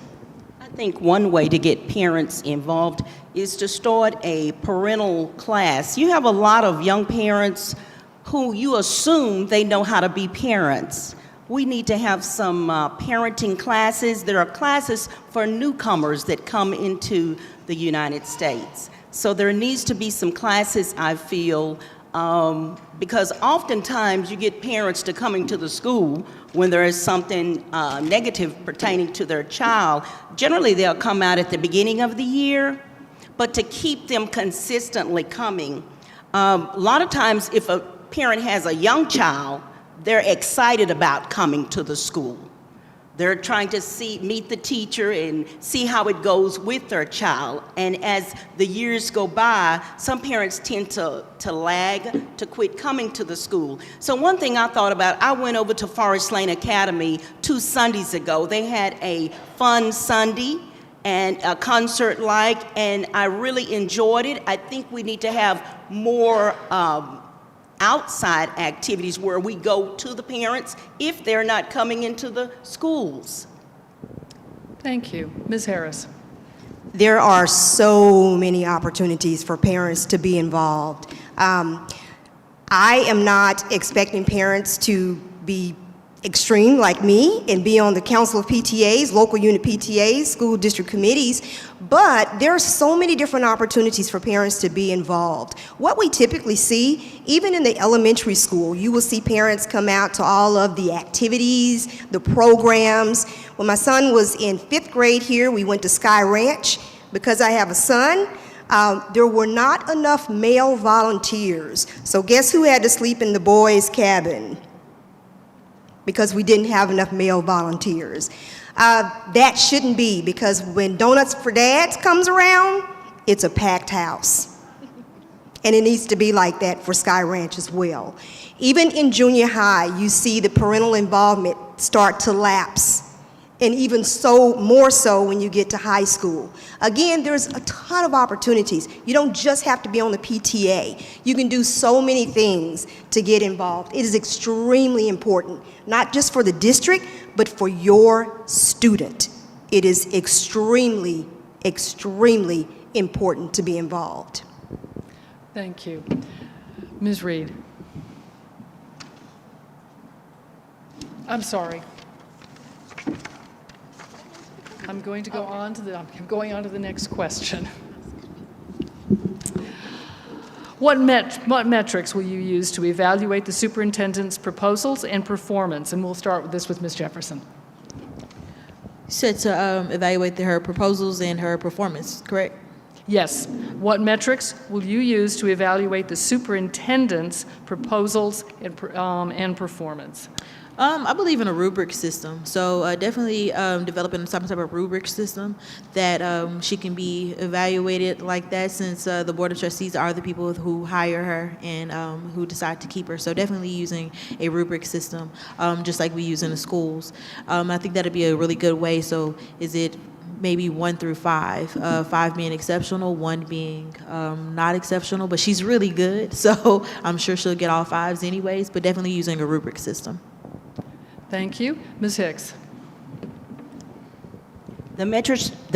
I think one way to get parents involved is to start a parental class. You have a lot of young parents who you assume they know how to be parents, We need to have some parenting classes. There are classes for newcomers that come into the United States. So there needs to be some classes, I feel, because oftentimes you get parents to coming to the school when there is something negative pertaining to their child. Generally, they'll come out at the beginning of the year, but to keep them consistently coming, a lot of times if a parent has a young child, they're excited about coming to the school. They're trying to meet the teacher and see how it goes with their child. And as the years go by, some parents tend to lag, to quit coming to the school. So one thing I thought about, I went over to Forest Lane Academy 2 Sundays ago. They had a fun Sunday and a concert-like, and I really enjoyed it. I think we need to have more outside activities where we go to the parents if they're not coming into the schools. Thank you. Ms. Harris. There are so many opportunities for parents to be involved. I am not expecting parents to be extreme like me and be on the Council of PTAs, local unit PTAs, school district committees, but there are so many different opportunities for parents to be involved. What we typically see, even in the elementary school, you will see parents come out to all of the activities, the programs. When my son was in 5th grade here, we went to Sky Ranch. Because I have a son, there were not enough male volunteers. So guess who had to sleep in the boys' cabin? Because we didn't have enough male volunteers. That shouldn't be, because when Donuts for Dads comes around, it's a packed house. And it needs to be like that for Sky Ranch as well. Even in junior high, you see the parental involvement start to lapse, and even more so when you get to high school. Again, there's a ton of opportunities. You don't just have to be on the PTA. You can do so many things to get involved. It is extremely important, not just for the district, but for your student. It is extremely, extremely important to be involved. Thank you. Ms. Reed. I'm sorry. I'm going on to the next question. What metrics will you use to evaluate the superintendent's proposals and performance? And we'll start with this with Ms. Jefferson. You said to evaluate her proposals and her performance, correct? Yes. What metrics will you use to evaluate the superintendent's proposals and performance? I believe in a rubric system, so definitely developing some type of rubric system that she can be evaluated like that, since the Board of Trustees are the people who hire her and who decide to keep her. So definitely using a rubric system, just like we use in the schools. I think that'd be a really good way. So is it maybe 1 through 5, 5 being exceptional, 1 being not exceptional, but she's really good, so I'm sure she'll get all 5s anyways, but definitely using a rubric system. Thank you. Ms. Hicks. The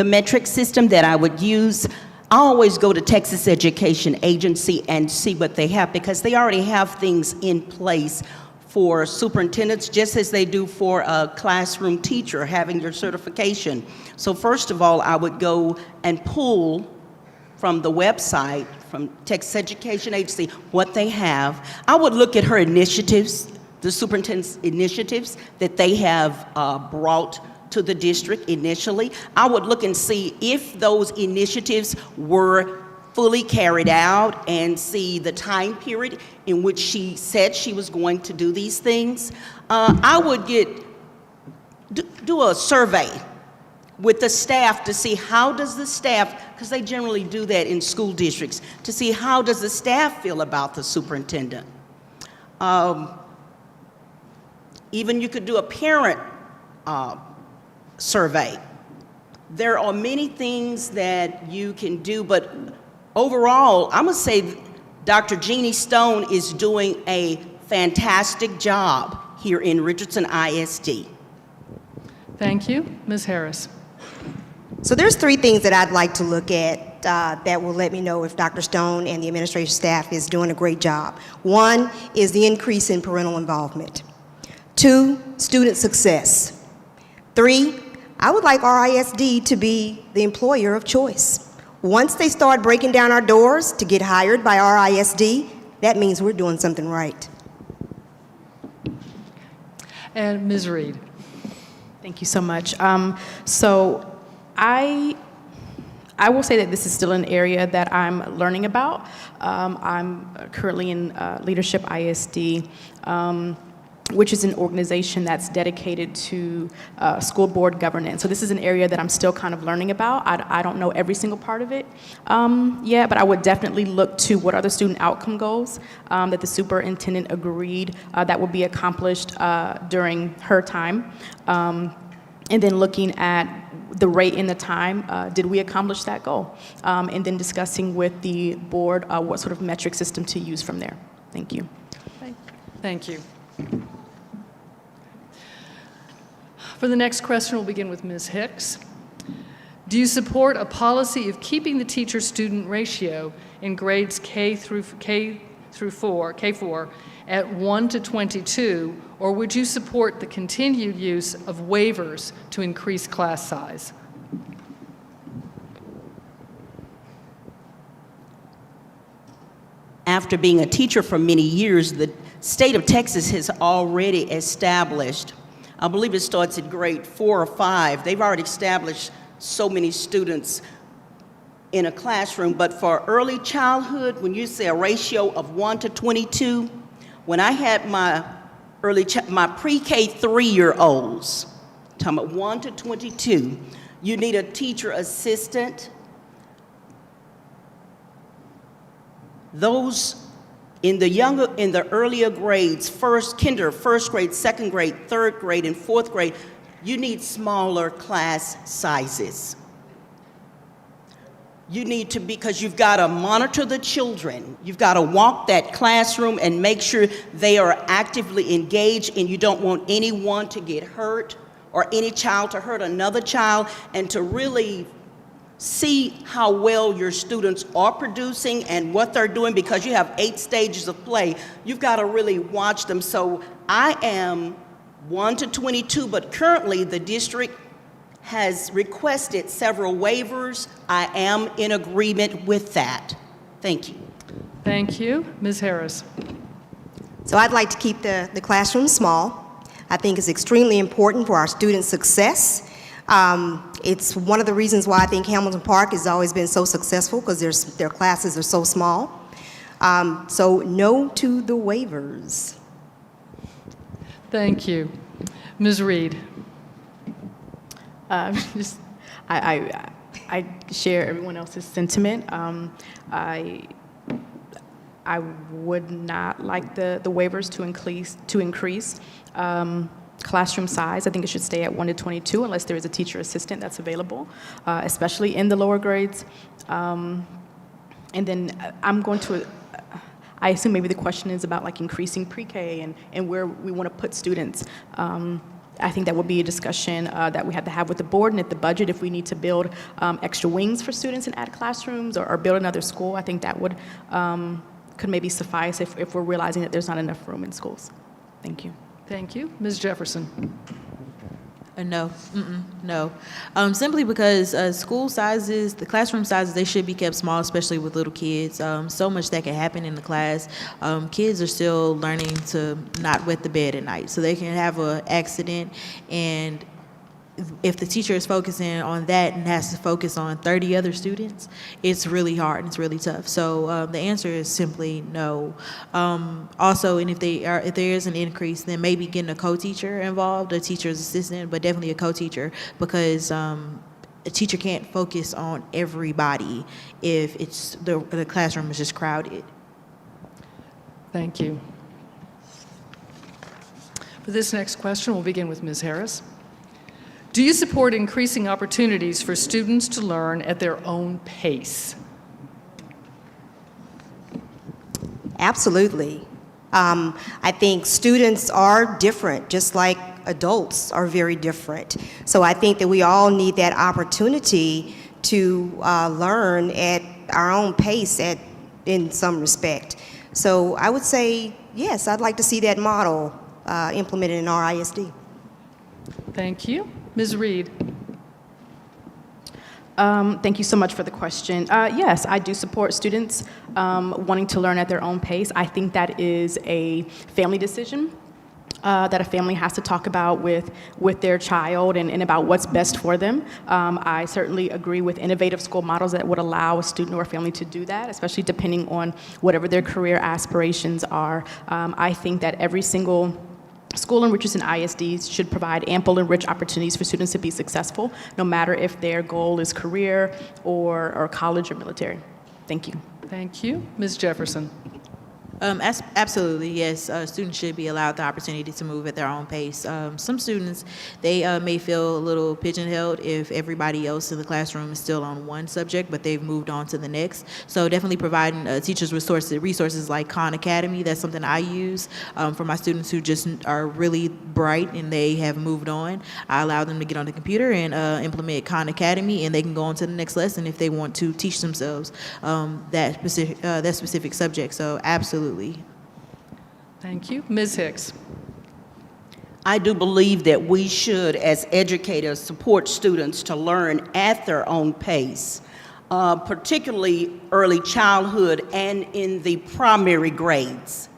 metric system that I would use, I always go to Texas Education Agency and see what they have, because they already have things in place for superintendents, just as they do for a classroom teacher having your certification. So first of all, I would go and pull from the website, from Texas Education Agency, what they have. I would look at her initiatives, the superintendent's initiatives that they have brought to the district initially. I would look and see if those initiatives were fully carried out and see the time period in which she said she was going to do these things. I would do a survey with the staff to see how does the staff, because they generally do that in school districts, to see how does the staff feel about the superintendent. Even you could do a parent survey. There are many things that you can do, but overall, I'm gonna say Dr. Jeannie Stone is doing a fantastic job here in Richardson ISD. Thank you. Ms. Harris. So there's 3 things that I'd like to look at that will let me know if Dr. Stone and the administration staff is doing a great job. 1 is the increase in parental involvement. 2, student success. 3, I would like RISD to be the employer of choice. Once they start breaking down our doors to get hired by RISD, that means we're doing something right. And Ms. Reed. Thank you so much. So I will say that this is still an area that I'm learning about. I'm currently in Leadership ISD, which is an organization that's dedicated to school board governance. So this is an area that I'm still kind of learning about. I don't know every single part of it yet, but I would definitely look to what are the student outcome goals that the superintendent agreed that would be accomplished during her time. And then looking at the rate and the time, did we accomplish that goal? And then discussing with the board what sort of metric system to use from there. Thank you. Thank you. For the next question, we'll begin with Ms. Hicks. Do you support a policy of keeping the teacher-student ratio in grades K4 at 1 to 22, or would you support the continued use of waivers to increase class size? After being a teacher for many years, the state of Texas has already established, I believe it starts at grade 4 or 5, they've already established so many students in a classroom. But for early childhood, when you say a ratio of 1 to 22, when I had my pre-K 3-year-olds, talking about 1 to 22, you need a teacher assistant. Those in the earlier grades, first grade, second grade, third grade, and fourth grade, you need smaller class sizes. You need to, because you've got to monitor the children. You've got to walk that classroom and make sure they are actively engaged, and you don't want anyone to get hurt or any child to hurt another child, and to really see how well your students are producing and what they're doing, because you have 8 stages of play. You've got to really watch them. So I am 1 to 22, but currently the district has requested several waivers. I am in agreement with that. Thank you. Thank you. Ms. Harris. So I'd like to keep the classroom small. I think it's extremely important for our student success. It's one of the reasons why I think Hamilton Park has always been so successful, because their classes are so small. So no to the waivers. Thank you. Ms. Reed. I share everyone else's sentiment. I would not like the waivers to increase classroom size. I think it should stay at 1 to 22 unless there is a teacher assistant that's available, especially in the lower grades. And then I assume maybe the question is about like increasing pre-K and where we want to put students. I think that would be a discussion that we have to have with the board, and at the budget, if we need to build extra wings for students and add classrooms or build another school, I think that would could maybe suffice if we're realizing that there's not enough room in schools. Thank you. Thank you. Ms. Jefferson. No, no. Simply because school sizes, the classroom sizes, they should be kept small, especially with little kids. So much that can happen in the class. Kids are still learning to not wet the bed at night, so they can have an accident, and if the teacher is focusing on that and has to focus on 30 other students, it's really hard and it's really tough. So the answer is simply no. Also, and if there is an increase, then maybe getting a co-teacher involved, a teacher's assistant, but definitely a co-teacher, because a teacher can't focus on everybody if it's the classroom is just crowded. Thank you. For this next question, we'll begin with Ms. Harris. Do you support increasing opportunities for students to learn at their own pace? Absolutely. I think students are different, just like adults are very different. So I think that we all need that opportunity to learn at our own pace in some respect. So I would say, yes, I'd like to see that model implement it in our ISD. Thank you. Ms. Reed. Thank you so much for the question. Yes, I do support students wanting to learn at their own pace. I think that is a family decision that a family has to talk about with their child and about what's best for them. I certainly agree with innovative school models that would allow a student or a family to do that, especially depending on whatever their career aspirations are. I think that every single school in Richardson ISD should provide ample and rich opportunities for students to be successful, no matter if their goal is career or college or military. Thank you. Thank you. Ms. Jefferson. Absolutely, yes. Students should be allowed the opportunity to move at their own pace. Some students, they may feel a little pigeonholed if everybody else in the classroom is still on one subject, but they've moved on to the next. So definitely providing teachers resources like Khan Academy. That's something I use for my students who just are really bright and they have moved on. I allow them to get on the computer and implement Khan Academy, and they can go on to the next lesson if they want to teach themselves that specific subject. So absolutely. Thank you. Ms. Hicks. I do believe that we should, as educators, support students to learn at their own pace, particularly early childhood and in the primary grades.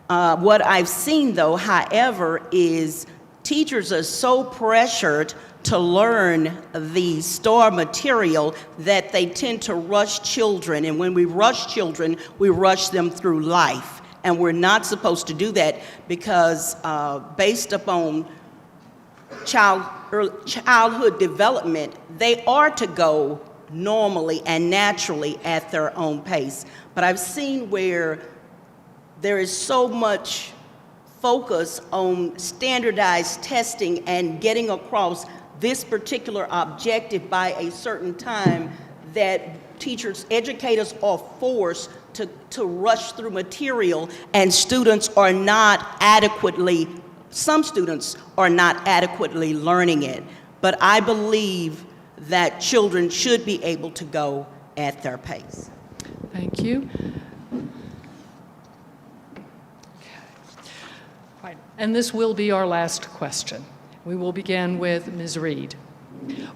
What I've seen, though, however, is teachers are so pressured to learn the STAR material that they tend to rush children. And when we rush children, we rush them through life. And we're not supposed to do that because based upon childhood development, they are to go normally and naturally at their own pace. But I've seen where there is so much focus on standardized testing and getting across this particular objective by a certain time that educators are forced to rush through material, and students are not adequately, some students are not adequately learning it. But I believe that children should be able to go at their pace. Thank you. Right. And this will be our last question. We will begin with Ms. Reed.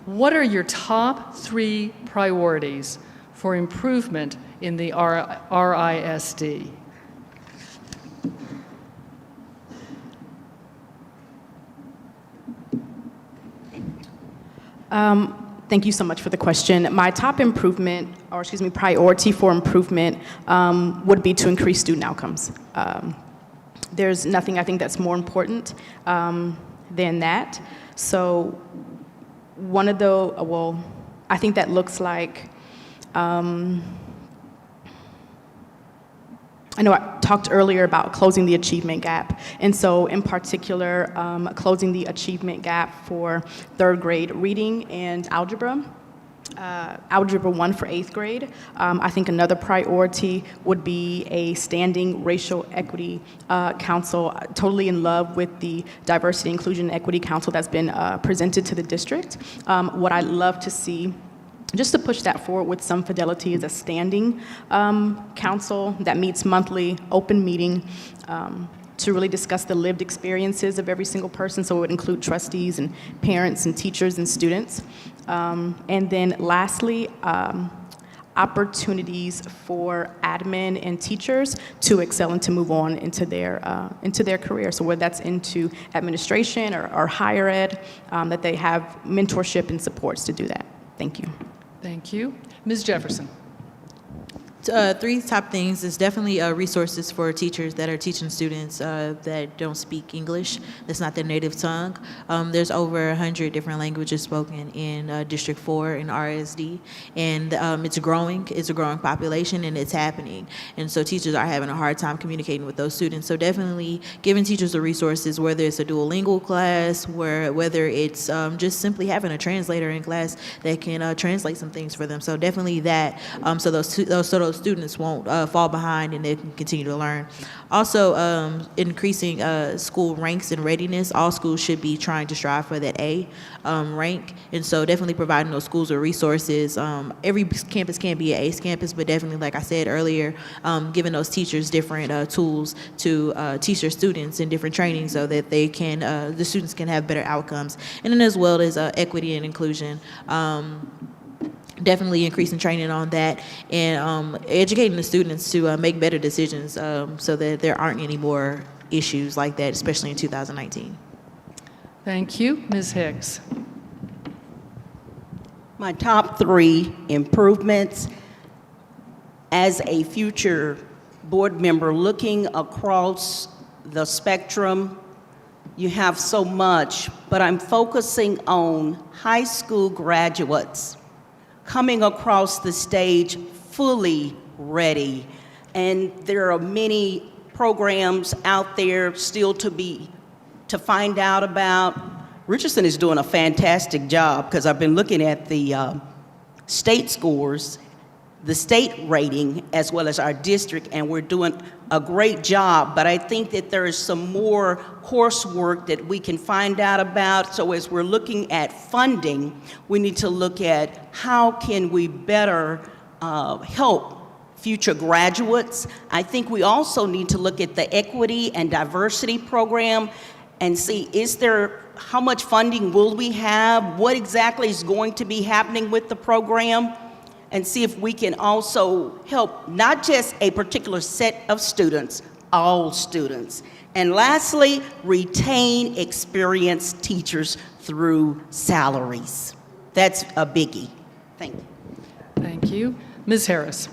What are your top 3 priorities for improvement in the RISD? Thank you so much for the question. My top priority for improvement would be to increase student outcomes. There's nothing I think that's more important than that. So I think that looks like, I know I talked earlier about closing the achievement gap, and so in particular, closing the achievement gap for 3rd grade reading and algebra. Algebra 1 for 8th grade. I think another priority would be a standing racial equity council. Totally in love with the diversity, inclusion, and equity council that's been presented to the district. What I'd love to see, just to push that forward with some fidelity, is a standing council that meets monthly, open meeting, to really discuss the lived experiences of every single person. So it would include trustees and parents and teachers and students. And then lastly, opportunities for admin and teachers to excel and to move on into their career. So whether that's into administration or higher ed, that they have mentorship and supports to do that. Thank you. Thank you. Ms. Jefferson. 3 top things is definitely resources for teachers that are teaching students that don't speak English. That's not their native tongue. There's over 100 different languages spoken in District 4 in RSD, and it's growing. It's a growing population, and it's happening. And so teachers are having a hard time communicating with those students. So definitely giving teachers the resources, whether it's a Duolingo class, whether it's just simply having a translator in class that can translate some things for them. So definitely that. So those so students won't fall behind and they can continue to learn. Also, increasing school ranks and readiness. All schools should be trying to strive for that A rank, and so definitely providing those schools with resources. Every campus can't be an ACE campus, but definitely, like I said earlier, giving those teachers different tools to teach their students in different training so that they can, the students can have better outcomes. And then as well as equity and inclusion. Definitely increasing training on that and educating the students to make better decisions so that there aren't any more issues like that, especially in 2019. Thank you. Ms. Hicks. My top 3 improvements as a future board member looking across the spectrum. You have so much, but I'm focusing on high school graduates coming across the stage fully ready. And there are many programs out there still to find out about. Richardson is doing a fantastic job because I've been looking at the state scores, the state rating, as well as our district, and we're doing a great job. But I think that there is some more coursework that we can find out about. So as we're looking at funding, we need to look at how can we better help future graduates. I think we also need to look at the equity and diversity program and see, how much funding will we have? What exactly is going to be happening with the program? And see if we can also help not just a particular set of students, all students. And lastly, retain experienced teachers through salaries. That's a biggie. Thank you. Thank you. Ms. Harris.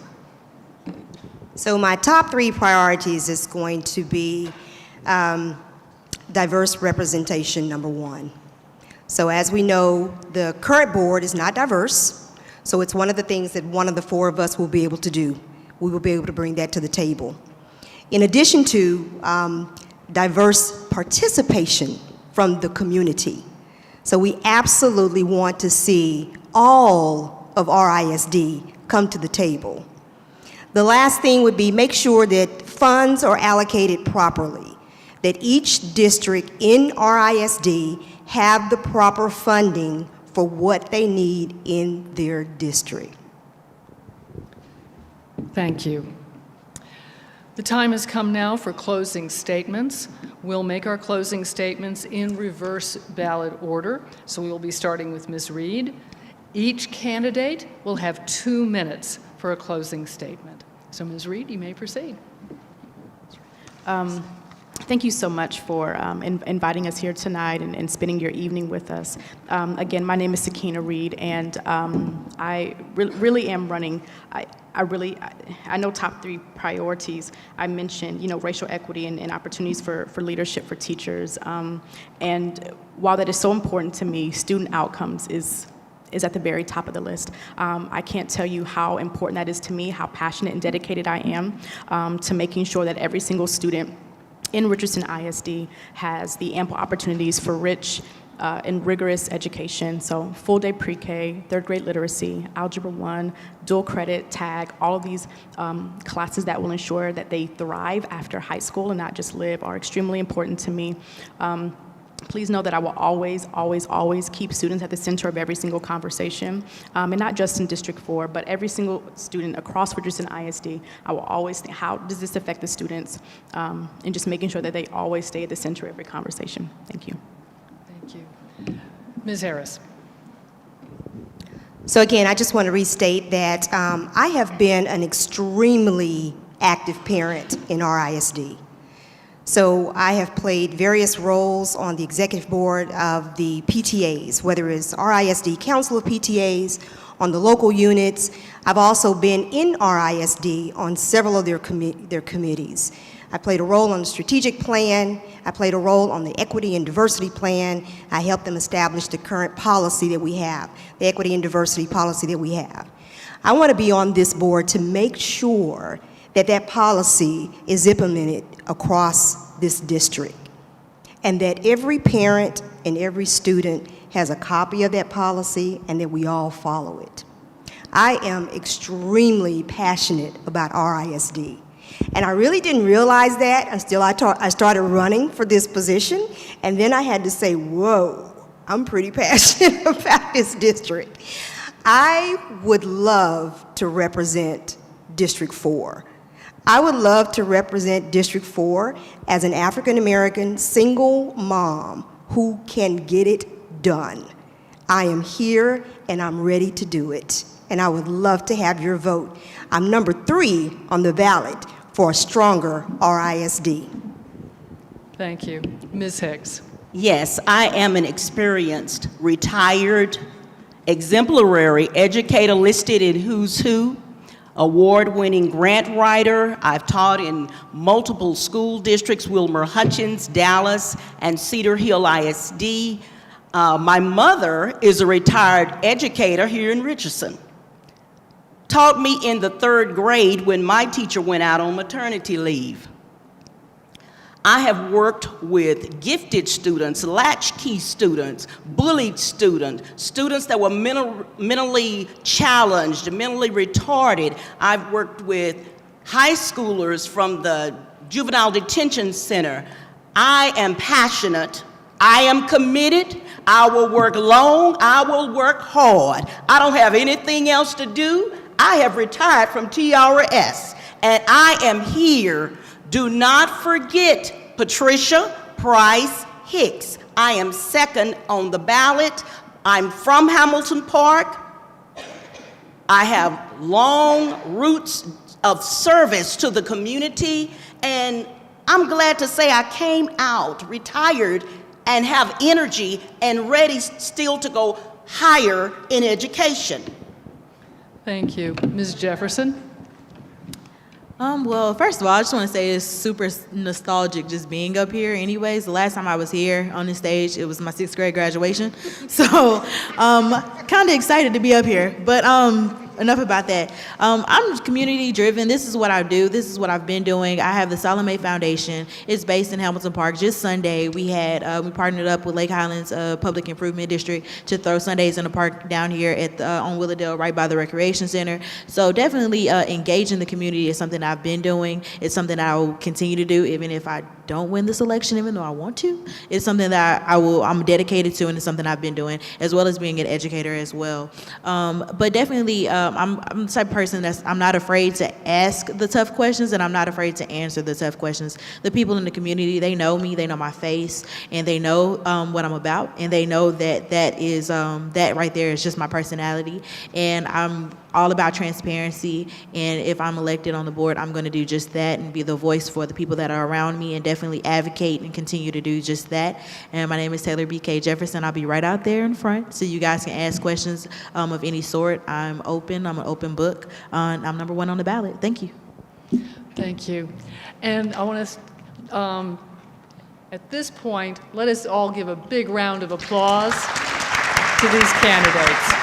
So my top 3 priorities is going to be diverse representation, number 1. So as we know, the current board is not diverse. So it's one of the things that one of the 4 of us will be able to do. We will be able to bring that to the table. In addition to diverse participation from the community. So we absolutely want to see all of RISD come to the table. The last thing would be make sure that funds are allocated properly, that each district in RISD have the proper funding for what they need in their district. Thank you. The time has come now for closing statements. We'll make our closing statements in reverse ballot order. So we will be starting with Ms. Reed. Each candidate will have 2 minutes for a closing statement. So Ms. Reed, you may proceed. Thank you so much for inviting us here tonight and spending your evening with us. Again, my name is Sakina Reed, and I really am running. I know top 3 priorities. I mentioned, racial equity and opportunities for leadership for teachers. And while that is so important to me, student outcomes is at the very top of the list. I can't tell you how important that is to me, how passionate and dedicated I am to making sure that every single student in Richardson ISD has the ample opportunities for rich and rigorous education. So full day pre-K, 3rd grade literacy, Algebra 1, dual credit, TAG, all of these classes that will ensure that they thrive after high school and not just live are extremely important to me. Please know that I will always, always, always keep students at the center of every single conversation, and not just in District 4, but every single student across Richardson ISD. I will always think, how does this affect the students, and just making sure that they always stay at the center of every conversation. Thank you. Thank you. Ms. Harris. So again, I just want to restate that I have been an extremely active parent in RISD. So I have played various roles on the executive board of the PTAs, whether it's RISD Council of PTAs, on the local units. I've also been in RISD on several of their committees. I played a role on the strategic plan. I played a role on the equity and diversity plan. I helped them establish the current policy that we have, the equity and diversity policy that we have. I want to be on this board to make sure that that policy is implemented across this district, and that every parent and every student has a copy of that policy and that we all follow it. I am extremely passionate about RISD. And I really didn't realize that until I started running for this position. And then I had to say, whoa, I'm pretty passionate about this district. I would love to represent District 4. I would love to represent District 4 as an African-American single mom who can get it done. I am here and I'm ready to do it. And I would love to have your vote. I'm number 3 on the ballot for a stronger RISD. Thank you. Ms. Hicks. Yes, I am an experienced, retired, exemplary educator listed in Who's Who, award-winning grant writer. I've taught in multiple school districts, Wilmer Hutchins, Dallas, and Cedar Hill ISD. My mother is a retired educator here in Richardson. Taught me in the 3rd grade when my teacher went out on maternity leave. I have worked with gifted students, latchkey students, bullied students, students that were mentally challenged, mentally retarded. I've worked with high schoolers from the Juvenile Detention Center. I am passionate. I am committed. I will work long. I will work hard. I don't have anything else to do. I have retired from TRS, and I am here. Do not forget Patricia Price Hicks. I am 2nd on the ballot. I'm from Hamilton Park. I have long roots of service to the community, and I'm glad to say I came out retired and have energy and ready still to go higher in education. Thank you. Ms. Jefferson. Well, first of all, I just want to say it's super nostalgic just being up here anyways. The last time I was here on this stage, it was my 6th grade graduation. So, kind of excited to be up here, but enough about that. I'm community driven. This is what I do. This is what I've been doing. I have the Salome Foundation. It's based in Hamilton Park. Just Sunday, we partnered up with Lake Highlands Public Improvement District to throw Sundays in the park down here at on Willowdale, right by the Recreation Center. So definitely engaging the community is something I've been doing. It's something I will continue to do, even if I don't win this election, even though I want to. It's something that I'm dedicated to, and it's something I've been doing, as well as being an educator as well. But definitely, I'm the type of person I'm not afraid to ask the tough questions, and I'm not afraid to answer the tough questions. The people in the community, they know me, they know my face, and they know what I'm about, and they know that that right there is just my personality, and I'm all about transparency, and if I'm elected on the board, I'm going to do just that and be the voice for the people that are around me, and definitely advocate and continue to do just that. And my name is Taylor B.K. Jefferson. I'll be right out there in front, so you guys can ask questions of any sort. I'm open. I'm an open book. I'm number 1 on the ballot. Thank you. Thank you. And I want to, at this point, let us all give a big round of applause to these candidates.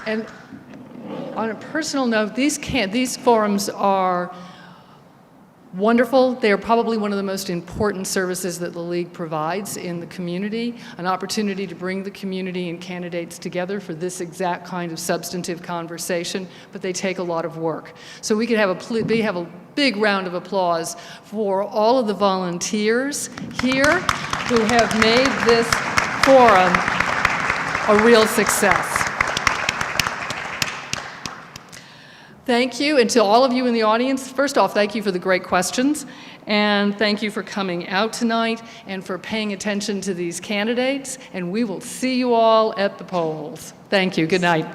And on a personal note, these forums are wonderful. They are probably one of the most important services that the League provides in the community, an opportunity to bring the community and candidates together for this exact kind of substantive conversation, but they take a lot of work. So we could have a big round of applause for all of the volunteers here who have made this forum a real success. Thank you, and to all of you in the audience, first off, thank you for the great questions, and thank you for coming out tonight and for paying attention to these candidates, and we will see you all at the polls. Thank you. Good night.